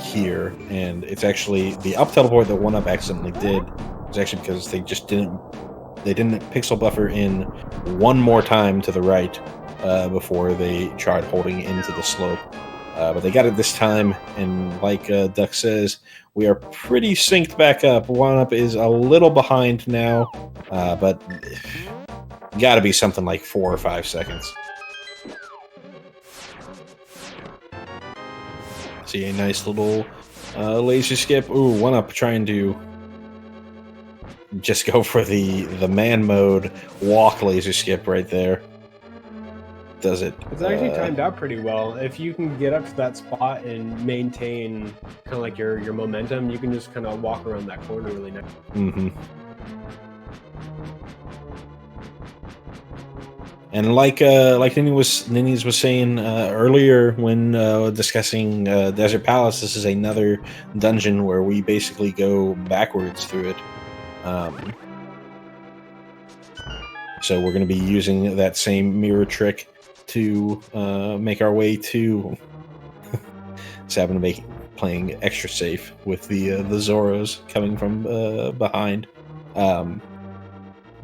here, and it's actually the up teleport that oneup accidentally did. It's actually because they didn't pixel buffer in one more time to the right before they tried holding into the slope. But they got it this time, and like Duck says, we are pretty synced back up. oneup is a little behind now, but got to be something like 4 or 5 seconds. See a nice little laser skip. Ooh, oneup trying to just go for the man mode walk laser skip right there. Does it? It's actually timed out pretty well. If you can get up to that spot and maintain kind of like your momentum, you can just kind of walk around that corner really nice. And like Nini's was saying earlier when discussing Desert Palace, this is another dungeon where we basically go backwards through it. So we're going to be using that same mirror trick to make our way to Sabin playing extra safe with the Zoros coming from behind.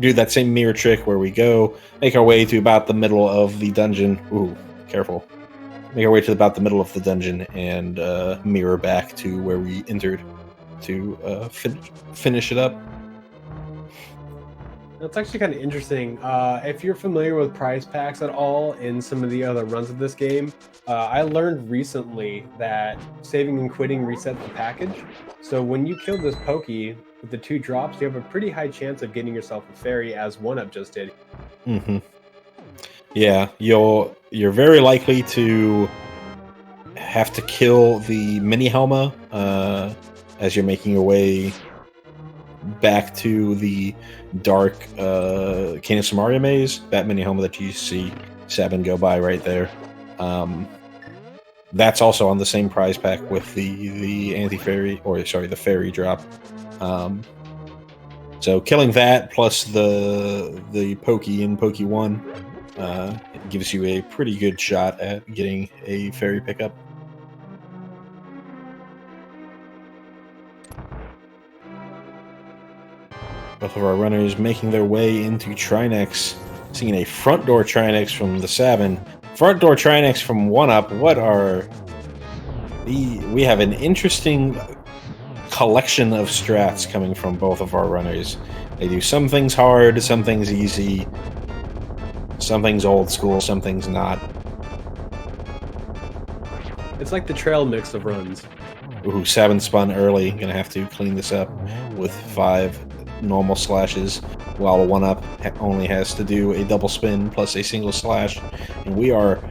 Do that same mirror trick where we go, make our way to about the middle of the dungeon. Ooh, careful. Make our way to about the middle of the dungeon and mirror back to where we entered to finish it up. That's actually kind of interesting. If you're familiar with prize packs at all in some of the other runs of this game, I learned recently that saving and quitting resets the package. So when you kill this Pokey with the 2 drops, you have a pretty high chance of getting yourself a fairy, as OneUp just did. Mm-hmm. Yeah, you're very likely to have to kill the mini Helma as you're making your way back to the dark King of Samaria maze. That mini Helma that you see Sabin go by right there. That's also on the same prize pack with the anti-fairy, or sorry, the fairy drop. So killing that plus the Pokey in Pokey 1 it gives you a pretty good shot at getting a fairy pickup. Both of our runners making their way into Trinex, seeing a front door Trinex from TheSabin, front door Trinex from OneUp. What are we have an interesting collection of strats coming from both of our runners. They do some things hard, some things easy, some things old school, some things not. It's like the trail mix of runs. Ooh, Sabin spun early. Gonna have to clean this up with 5 normal slashes, while OneUp only has to do a double spin plus a single slash, and we are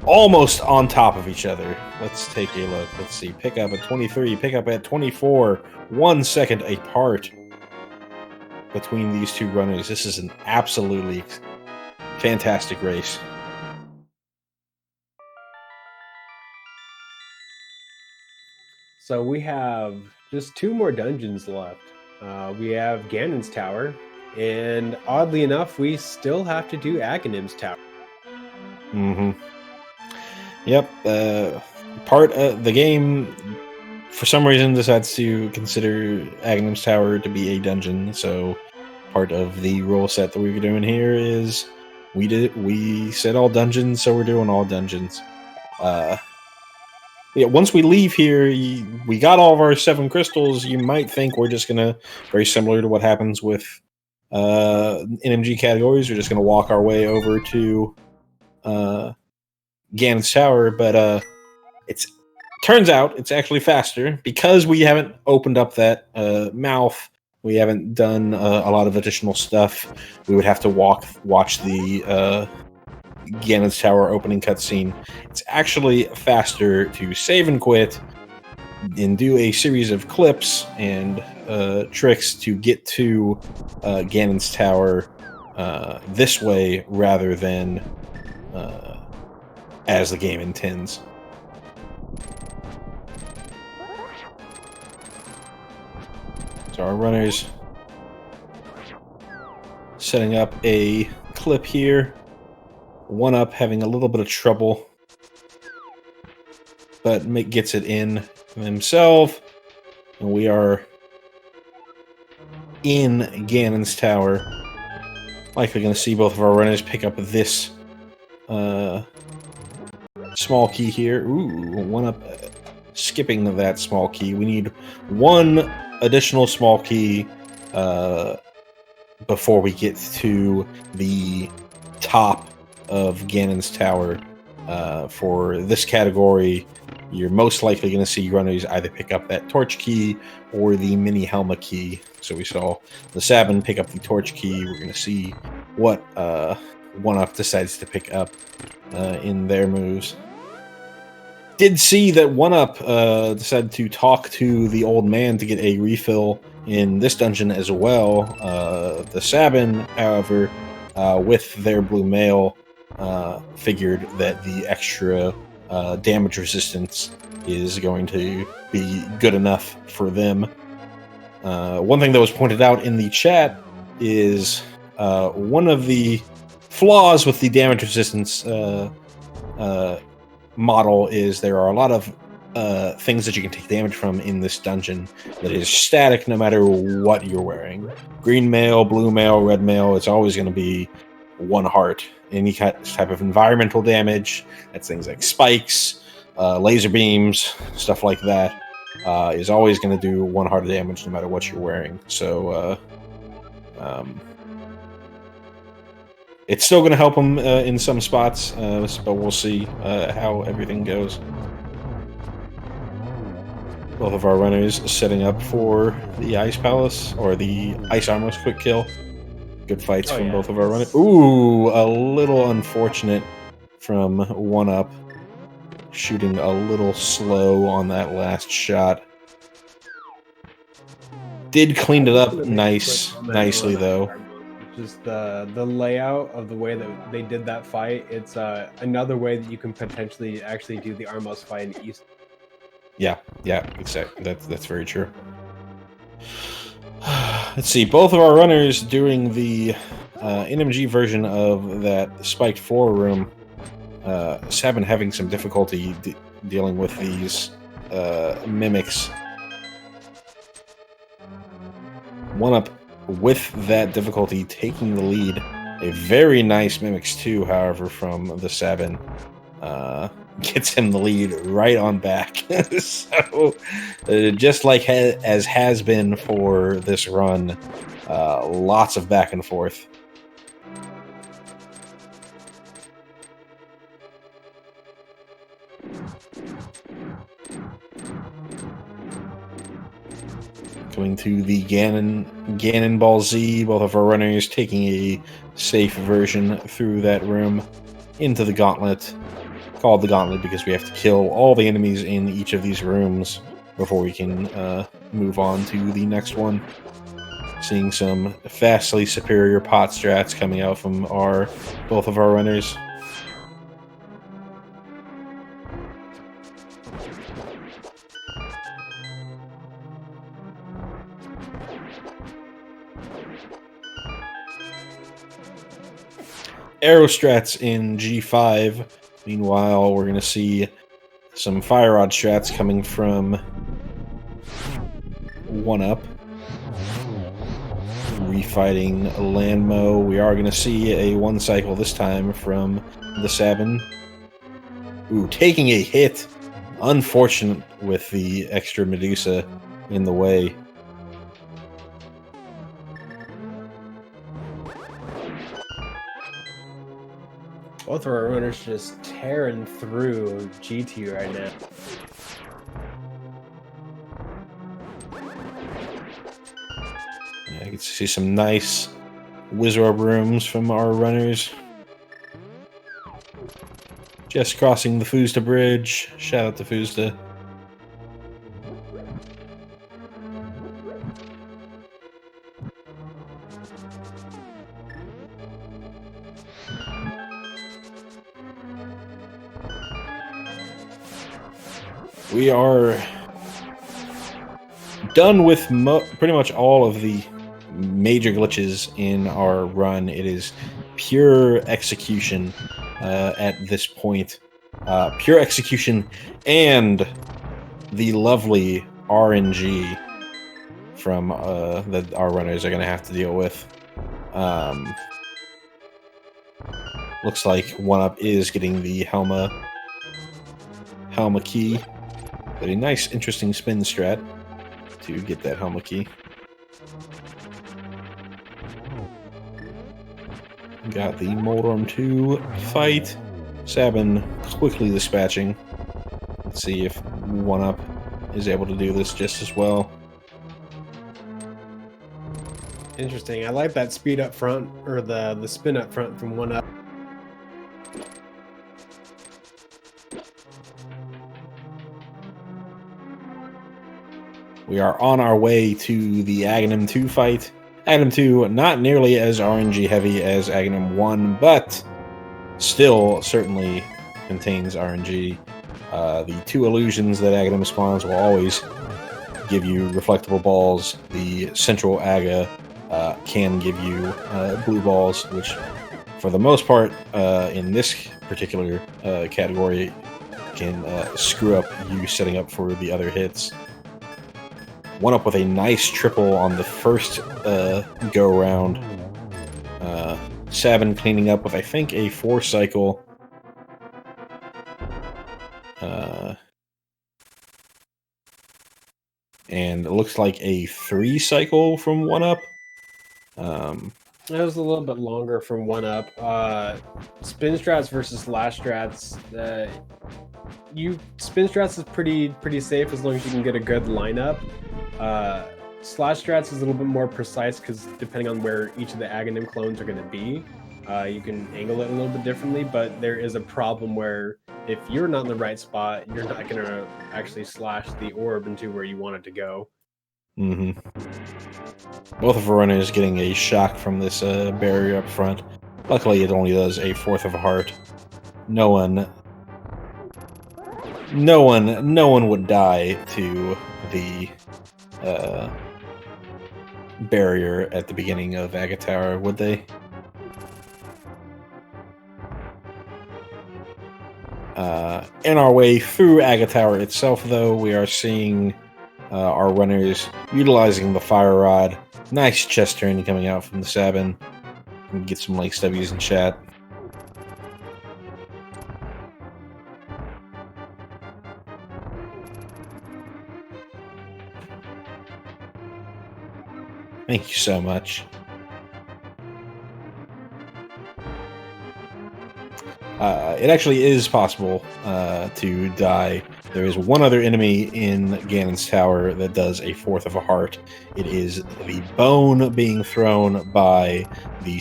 almost on top of each other. Let's take a look. Let's see. Pick up at 23, pick up at 24, 1 second apart between these 2 runners. This is an absolutely fantastic race. So we have just 2 more dungeons left. We have Ganon's Tower, and oddly enough, we still have to do Aghanim's Tower. Mm-hmm. Yep. Part of the game, for some reason, decides to consider Aghanim's Tower to be a dungeon. So part of the rule set that we're doing here is we said all dungeons, so we're doing all dungeons. Yeah, once we leave here, we got all of our 7 crystals. You might think we're just gonna, very similar to what happens with NMG categories, we're just gonna walk our way over to Ganon's Tower, but turns out it's actually faster because we haven't opened up that mouth. We haven't done a lot of additional stuff. We would have to watch the Ganon's Tower opening cutscene. It's actually faster to save and quit and do a series of clips and tricks to get to Ganon's Tower this way rather than as the game intends. So our runners setting up a clip here. OneUp having a little bit of trouble, but gets it in himself, and we are in Ganon's Tower. Likely going to see both of our runners pick up this small key here. Ooh, OneUp skipping that small key. We need 1 additional small key before we get to the top of Ganon's Tower. For this category, you're most likely going to see runners either pick up that torch key or the mini Helma key. So we saw TheSabin pick up the torch key. We're going to see what OneUp decides to pick up in their moves. Did see that OneUp decided to talk to the old man to get a refill in this dungeon as well. TheSabin, however, with their blue mail, figured that the extra damage resistance is going to be good enough for them. One thing that was pointed out in the chat is one of the flaws with the damage resistance model is there are a lot of things that you can take damage from in this dungeon that is static no matter what you're wearing. Green mail, blue mail, red mail, it's always going to be 1 heart. Any type of environmental damage, that's things like spikes, laser beams, stuff like that, is always going to do 1 heart of damage no matter what you're wearing. So it's still going to help him in some spots, but we'll see how everything goes. Both of our runners setting up for the Ice Palace, or the Ice Armor's quick kill. Good fights from both of our runners. Ooh, a little unfortunate from oneup. Shooting a little slow on that last shot. Did clean it up nicely, though. Just the layout of the way that they did that fight, it's another way that you can potentially actually do the Armos fight in East. Yeah, exactly. That's very true. Let's see, both of our runners doing the NMG version of that spiked 4 room. SabIn having some difficulty dealing with these mimics. oneup with that difficulty taking the lead. A very nice Mimics 2, however, from TheSabin. Gets him the lead right on back. So, just like as has been for this run, lots of back and forth. Coming to the Ganon Ball Z, both of our runners taking a safe version through that room into the gauntlet. Called the gauntlet because we have to kill all the enemies in each of these rooms before we can move on to the next one. Seeing some vastly superior pot strats coming out from both of our runners. Arrow strats in G5. Meanwhile, we're going to see some fire rod strats coming from oneup. Refighting Landmo. We are going to see a 1 cycle this time from TheSabin. Ooh, taking a hit. Unfortunate with the extra Medusa in the way. Both of our runners just tearing through GT right now. Yeah, I can see some nice Wizorb rooms from our runners. Just crossing the Fusda Bridge. Shout out to Fusda. We are done with pretty much all of the major glitches in our run. It is pure execution at this point. Pure execution and the lovely RNG from that our runners are going to have to deal with. Looks like oneup is getting the Helma key. But a nice, interesting spin strat to get that Helma key. Got the Moldorm 2 fight. SabIn quickly dispatching. Let's see if oneup is able to do this just as well. Interesting. I like that speed up front, or the spin up front from oneup. We are on our way to the Aghanim 2 fight. Aghanim 2, not nearly as RNG heavy as Aghanim 1, but still certainly contains RNG. The 2 illusions that Aghanim spawns will always give you reflectable balls. The central Aga can give you blue balls, which for the most part, in this particular category, can screw up you setting up for the other hits. One-Up with a nice triple on the first go-around. Sabin cleaning up with, I think, a 4-cycle. And it looks like a 3-cycle from One-Up. That was a little bit longer from One-Up. Spin strats versus slash strats. Spin strats is pretty safe as long as you can get a good lineup. Slash strats is a little bit more precise because depending on where each of the Aghanim clones are going to be, you can angle it a little bit differently. But there is a problem where if you're not in the right spot, you're not going to actually slash the orb into where you want it to go. Mm-hmm. Both of our runners getting a shock from this barrier up front. Luckily, it only does a 1/4 of a heart. No one would die to the barrier at the beginning of Aga Tower, would they? In our way through Aga Tower itself, though, we are seeing our runners utilizing the fire rod. Nice chest turn coming out from TheSabin. Get some likes W's in chat. Thank you so much. It actually is possible to die. There is one other enemy in Ganon's tower that does a 1/4 of a heart. It is the bone being thrown by the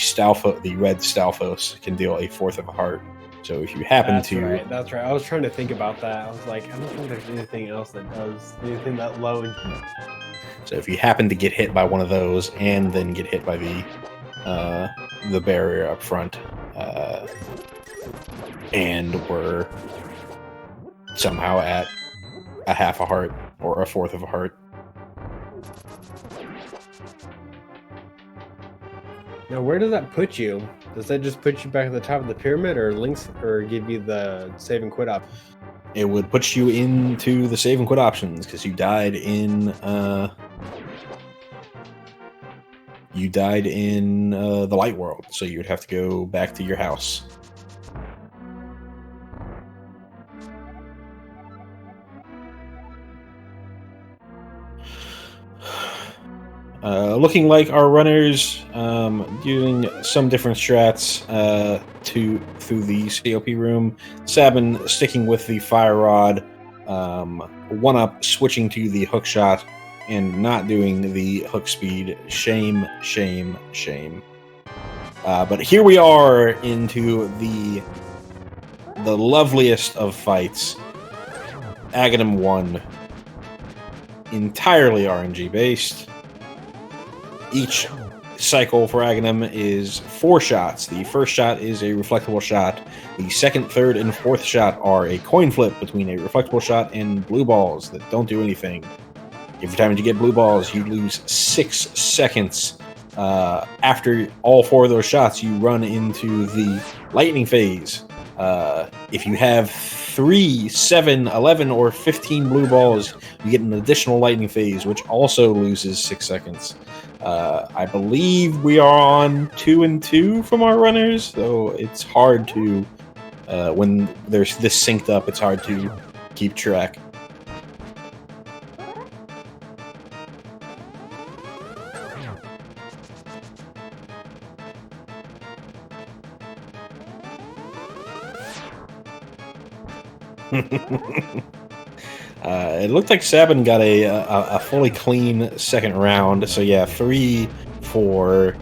red Stalfos can deal a 1/4 of a heart. So if you happen to... That's right. I was trying to think about that. I was like, I don't think there's anything else that does anything that low. So if you happen to get hit by one of those and then get hit by the barrier up front, and we're somehow at a 1/2 a heart or a 1/4 of a heart. Now, where does that put you? Does that just put you back at the top of the pyramid, or give you the save and quit option? It would put you into the save and quit options because you died in the light world, so you would have to go back to your house. Looking like our runners using some different strats through the COP room. Sabin sticking with the fire rod. One-Up switching to the hook shot and not doing the hook speed. Shame, shame, shame. But here we are into the loveliest of fights. Aghanim 1. Entirely RNG based. Each cycle for Aghanim is 4 shots. The first shot is a reflectable shot. The second, third, and fourth shot are a coin flip between a reflectable shot and blue balls that don't do anything. Every time you get blue balls, you lose 6 seconds. After all 4 of those shots, you run into the lightning phase. If you have 3, 7, 11, or 15 blue balls, you get an additional lightning phase, which also loses 6 seconds. I believe we are on 2 and 2 from our runners, so it's hard to, when there's this synced up, it's hard to keep track. It looked like Sabin got a fully clean second round. So yeah, 3 for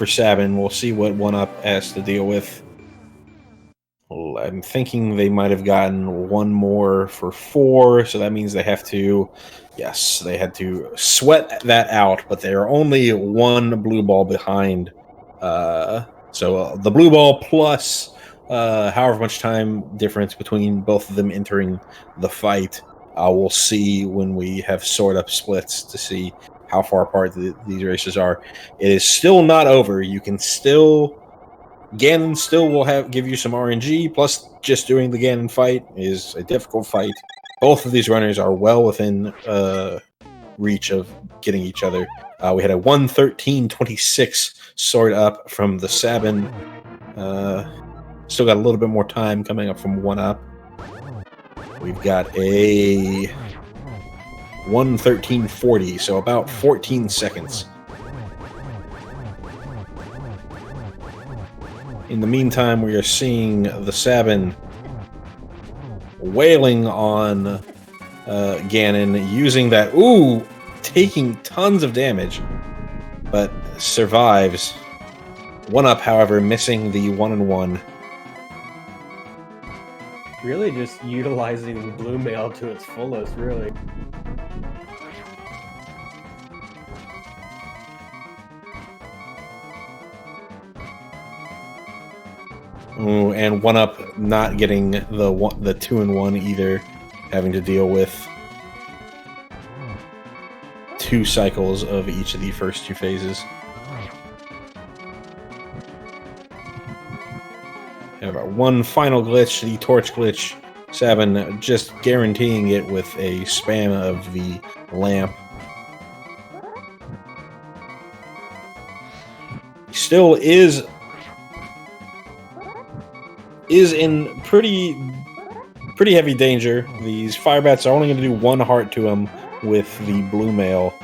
Sabin. We'll see what One-Up has to deal with. Well, I'm thinking they might have gotten 1 more for 4, so that means they have to... Yes, they had to sweat that out, but they are only 1 blue ball behind. So the blue ball plus... however much time difference between both of them entering the fight, we'll see when we have sort up splits to see how far apart these races are. It is still not over. You can still Ganon still will give you some RNG. Plus, just doing the Ganon fight is a difficult fight. Both of these runners are well within reach of getting each other. We had a 1:13.26 sword up from TheSabin. Still got a little bit more time coming up from oneup. We've got a 1:13.40, so about 14 seconds. In the meantime, we are seeing TheSabin wailing on Ganon, using that, taking tons of damage, but survives. oneup, however, missing the 1-on-1. Really just utilizing blue mail to its fullest, really. Ooh, and oneup not getting the 2-in-1 either, having to deal with 2 cycles of each of the first 2 phases. Have one final glitch, the torch glitch. Sabin just guaranteeing it with a spam of the lamp. Still is in pretty heavy danger. These fire bats are only going to do 1 heart to him with the blue mail,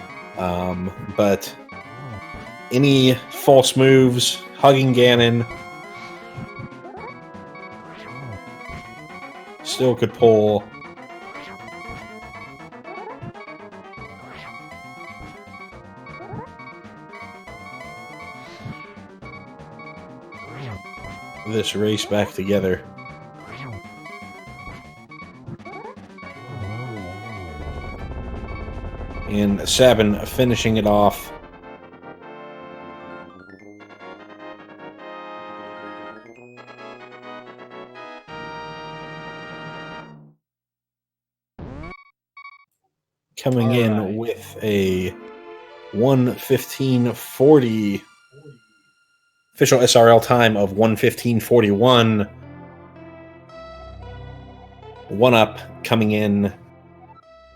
but any false moves, hugging Ganon, still could pull. This race back together. And Sabin finishing it off. Coming in with a 1:15.40 official SRL time of 1:15.41. oneup coming in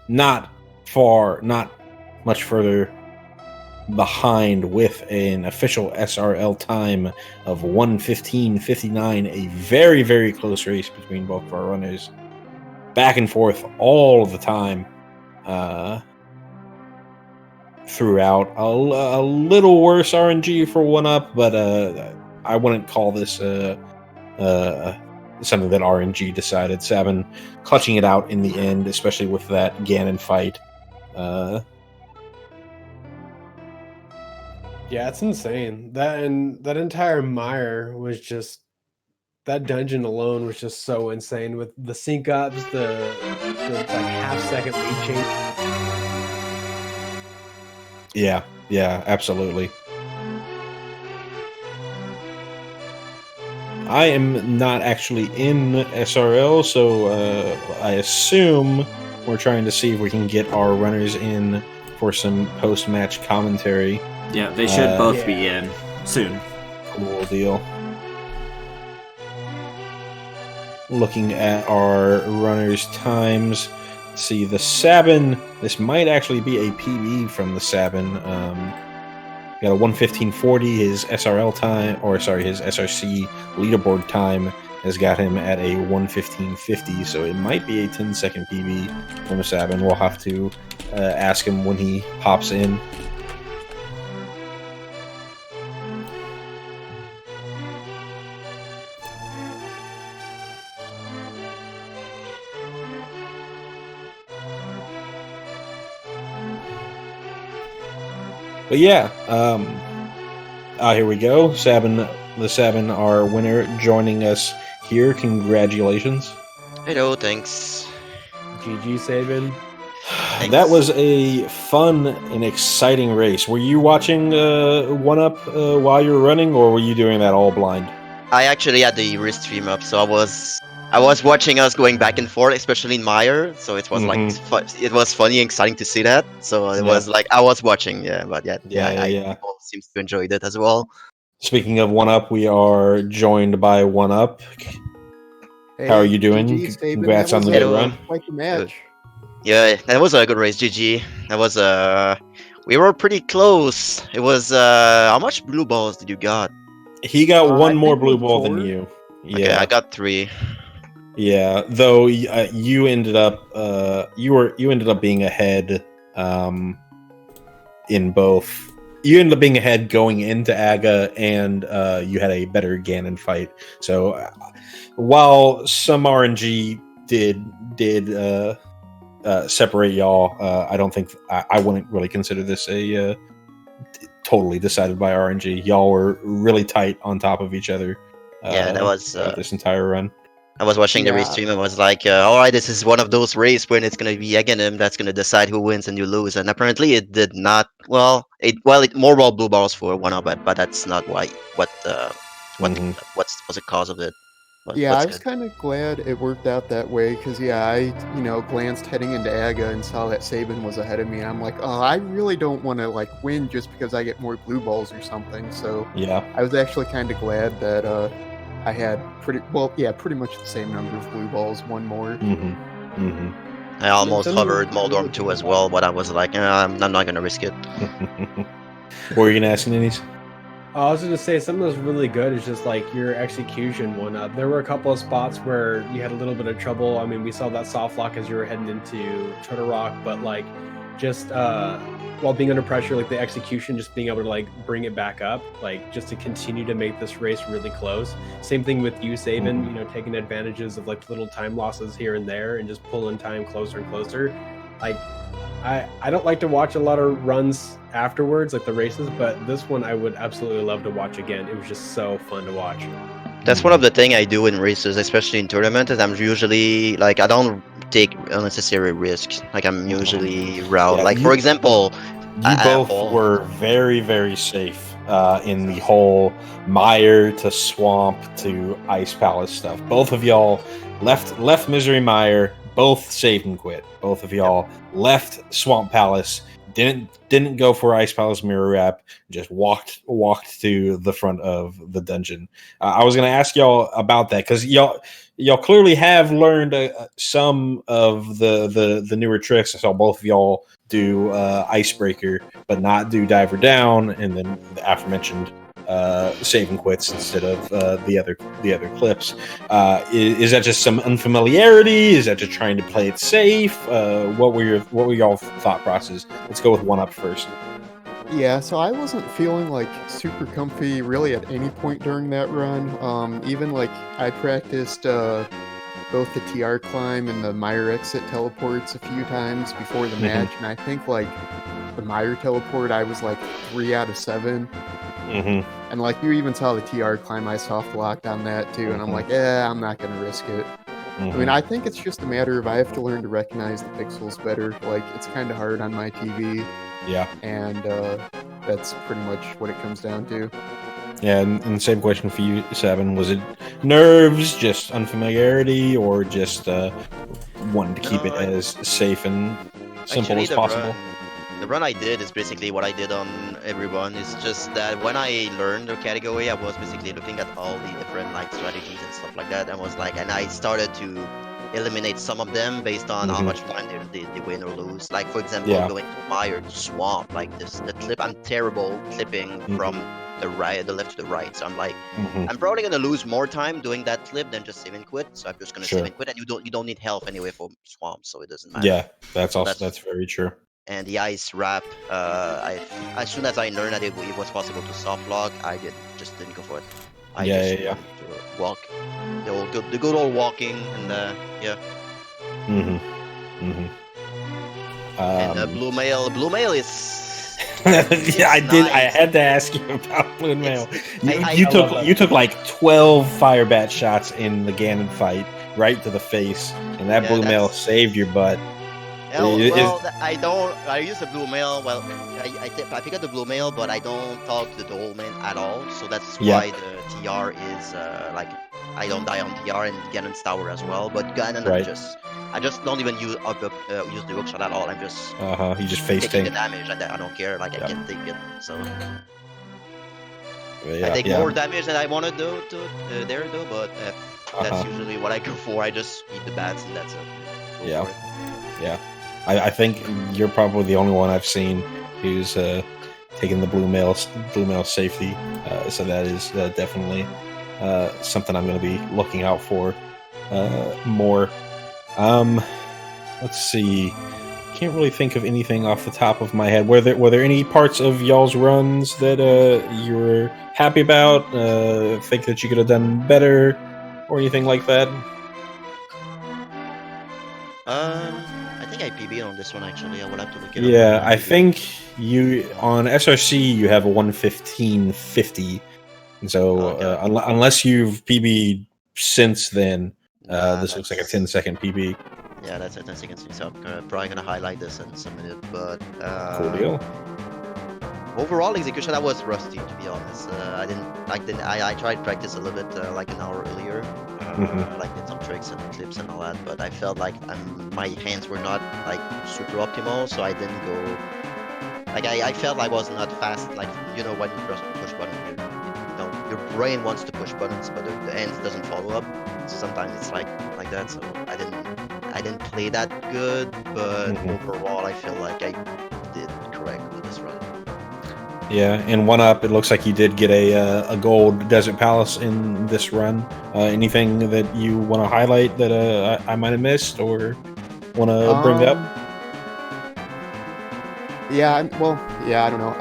not much further behind with an official SRL time of 1:15.59. A very, very close race between both of our runners. Back and forth all the time. Throughout a little worse RNG for oneup, but I wouldn't call this something that RNG decided. Sabin clutching it out in the end, especially with that Ganon fight. Yeah, it's insane. That entire mire was just, that dungeon alone was just so insane, with the sync ups, the like half-second lead change. Yeah, absolutely. I am not actually in SRL, so I assume we're trying to see if we can get our runners in for some post-match commentary. Yeah, they should both be in soon. Cool deal. Looking at our runners' times. See, TheSabin, this might actually be a PB from TheSabin. Got a 1:15.40. His SRL time, his SRC leaderboard time has got him at a 1:15.50, so it might be a 10-second PB from TheSabin. We'll have to ask him when he pops in. But yeah, here we go. TheSabin, our winner, joining us here. Congratulations. Hello, thanks. GG, Sabin. Thanks. That was a fun and exciting race. Were you watching oneup while you were running, or were you doing that all blind? I actually had the wrist stream up, so I was watching us going back and forth, especially in Meyer. So it was like Mhm. it was funny and exciting to see that. So it was like I was watching, yeah. But Yeah. people seems to enjoy it as well. Speaking of One Up, we are joined by One Up. How are Hey, you doing? GG, Sabin. That Congrats on was the a good Hello. run. quite the Good. match. Yeah, that was a good race, GG. That was we were pretty close. It was how much blue balls did you got? He got I one more think it blue was ball than 4. you. Okay, I Yeah, got 3. yeah. Though you ended up you ended up being ahead in both. You ended up being ahead going into Aga, and you had a better Ganon fight. So while some RNG did separate y'all, I don't think I wouldn't really consider this a totally decided by RNG. Y'all were really tight on top of each other. Yeah, that was Throughout this entire run. I was watching the race Yeah. stream and was like, all right, this is one of those races when it's gonna be Aghanim that's gonna decide who wins and you lose. And apparently, it did not. It more well blue balls for one of it, but that's not why. Mhm. What's the cause of it? Yeah, What's I good? was kind of glad it worked out that way because, yeah, glanced heading into Aga and saw that Sabin was ahead of me. And I'm like, oh, I really don't want to like win just because I get more blue balls or something. So Yeah. I was actually kind of glad that I had pretty much the same number of blue balls, one more. I almost Nintendo hovered really Moldorm did 2 as that. well, but I was like, I'm not gonna risk it. What were you gonna ask, Ninnies? I was gonna say something that's really good is just like your execution one up. There were a couple of spots where you had a little bit of trouble. I mean, we saw that soft lock as you were heading into Turtle Rock, but like just while being under pressure, like the execution, just being able to like bring it back up, like just to continue to make this race really close. Same thing with you, Sabin. Mhm. Taking advantages of like little time losses here and there, and just pulling time closer and closer. Like I don't like to watch a lot of runs afterwards, like the races, but this one I would absolutely love to watch again. It was just so fun to watch. That's one of the thing I do in races, especially in tournaments. Is I'm usually like I don't take unnecessary risks. Like I'm usually route. Yeah, Like for example, you both oh, were very, very safe in the whole mire to swamp to ice palace stuff. Both of y'all left Misery Mire, both saved and quit. Both of y'all left Swamp Palace, didn't go for Ice Palace mirror wrap, just walked to the front of the dungeon. I was gonna ask y'all about that because y'all clearly have learned some of the newer tricks. I saw both of y'all do icebreaker, but not do diver down, and then the aforementioned save and quits instead of the other clips. Is that just some unfamiliarity? Is that just trying to play it safe? What were y'all thought process? Let's go with One Up first. Yeah, so I wasn't feeling like super comfy really at any point during that run. Even like I practiced both the TR climb and the Mire exit teleports a few times before the match, and I think like the Mire teleport I was like 3 out of 7. And like you even saw the TR climb, I soft locked on that too, and I'm like, I'm not gonna risk it. I mean, I think it's just a matter of I have to learn to recognize the pixels better. Like it's kind of hard on my TV. Yeah. And that's pretty much what it comes down to. Yeah, and same question for you, Sabin. Was it nerves, just unfamiliarity, or just wanting to keep it as safe and simple as possible? The run I did is basically what I did on everyone. It's just that when I learned the category, I was basically looking at all the different like strategies and stuff like that, and I started to eliminate some of them based on how much time they win or lose. Like for example, going to Mire to Swamp, like the clip. I'm terrible clipping from the left to the right. So I'm like, I'm probably gonna lose more time doing that clip than just save and quit. So I'm just gonna save and quit, and you don't need health anyway for Swamp, so it doesn't matter. Yeah, that's very true. And the ice wrap, as soon as I learned that it was possible to soft lock, I just didn't go for it. I just wanted to walk, the good old walking, and yeah. And blue mail is. Yeah, I did. Nice. I had to ask you about blue mail. You took like 12 fire bat shots in the Ganon fight, right to the face, and that blue mail saved your butt. I use the blue mail. Well, I pick up the blue mail, but I don't talk to the old man at all. So that's why the TR is like I don't die on TR and Ganon's tower as well. But Ganon, Right. I just don't even use use the hookshot at all. I'm just You just face taking the tank. damage, and I don't care. Like Yeah. I can take it. So Yeah, I take yeah. more damage than I wanted though. There though, but that's Uh-huh. usually what I go for. I just eat the bats and that's it. Go Yeah. for it. Yeah, I think you're probably the only one I've seen who's taking the blue mail safety. So that is definitely something I'm going to be looking out for more. Let's see. Can't really think of anything off the top of my head. Were there any parts of y'all's runs that you were happy about? Think that you could have done better, or anything like that? I think I PB'd on this one actually. I will have to look it up. Yeah, but I PB'd. think you on SRC you have a 1:15:50, and so Okay. unless you've PB'd since then, Nah, this looks like a that's- 10-second PB. Yeah, that's a 10 seconds thing, so I'm probably gonna highlight this and submit it. But Cool deal. overall execution, I was rusty to be honest. I tried practice a little bit like an hour earlier. Like did some tricks and clips and all that, but I felt like my hands were not like super optimal, so I didn't go. Like I felt I was not fast. Like you know when you press push button, your brain wants to push buttons, but the hands doesn't follow up. Sometimes it's like that. So I didn't play that good, but overall I feel like I did correct with this run. Yeah, and one up, it looks like you did get a gold desert palace in this run. Anything that you want to highlight that I might have missed or want to bring up? Yeah, I don't know.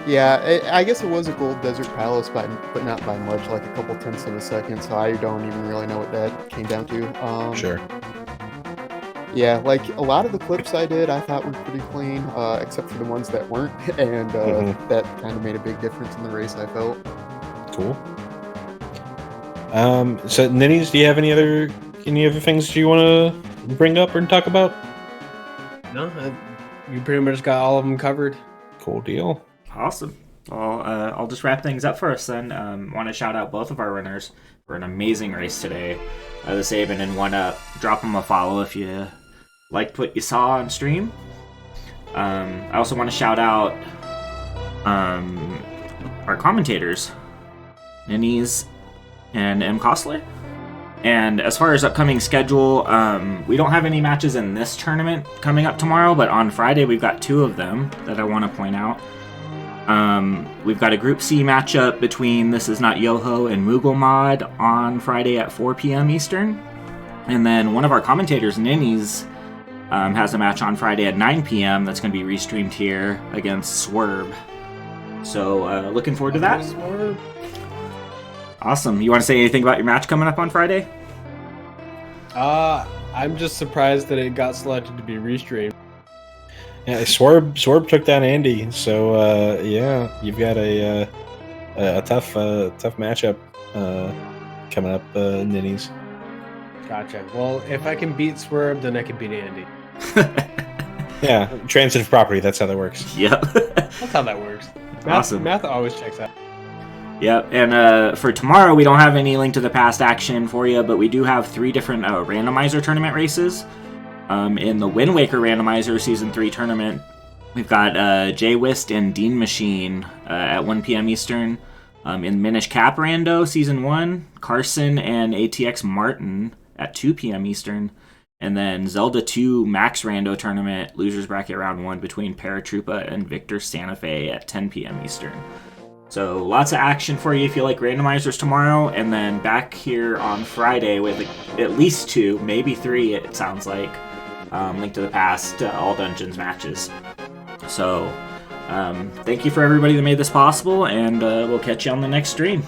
Yeah, I guess it was a gold desert palace, but not by much, like a couple tenths of a second. So I don't even really know what that came down to. Sure. Yeah, like a lot of the clips I did, I thought were pretty clean, except for the ones that weren't, and that kind of made a big difference in the race. I felt. Cool. So Ninnies, do you have any other things you want to bring up or talk about? No, you pretty much got all of them covered. Cool deal. Awesome. Well, I'll just wrap things up for us then. Want to shout out both of our runners for an amazing race today. TheSabin and oneup. Drop them a follow if you liked what you saw on stream. I also want to shout out our commentators, Ninnies and M. Costler. And as far as upcoming schedule, we don't have any matches in this tournament coming up tomorrow, but on Friday we've got 2 of them that I want to point out. We've got a Group C matchup between This Is Not Yoho and Moogle Mod on Friday at 4 p.m. Eastern. And then one of our commentators, Ninnies, has a match on Friday at 9 p.m. that's going to be restreamed here against Swerve. So looking forward to that. Awesome. You want to say anything about your match coming up on Friday? I'm just surprised that it got selected to be restreamed. Yeah, Swerve took down Andy, so yeah, you've got a tough matchup coming up, Ninnies. Gotcha. Well, if I can beat Swerve, then I can beat Andy. Yeah, transitive property. That's how that works. Yep. That's how that works. Awesome. Math always checks out. Yep, and for tomorrow we don't have any Link to the Past action for you, but we do have 3 different randomizer tournament races. In the Wind Waker randomizer Season 3 tournament, we've got Jay Wist and Dean Machine at 1 p.m. Eastern. In Minish Cap Rando Season 1, Carson and ATX Martin at 2 p.m. Eastern. And then Zelda 2 Max Rando Tournament, Losers Bracket Round 1 between Paratroopa and Victor Santa Fe at 10 p.m. Eastern. So lots of action for you if you like randomizers tomorrow, and then back here on Friday with at least 2, maybe 3 it sounds like, Link to the Past, all Dungeons matches. So thank you for everybody that made this possible, and we'll catch you on the next stream.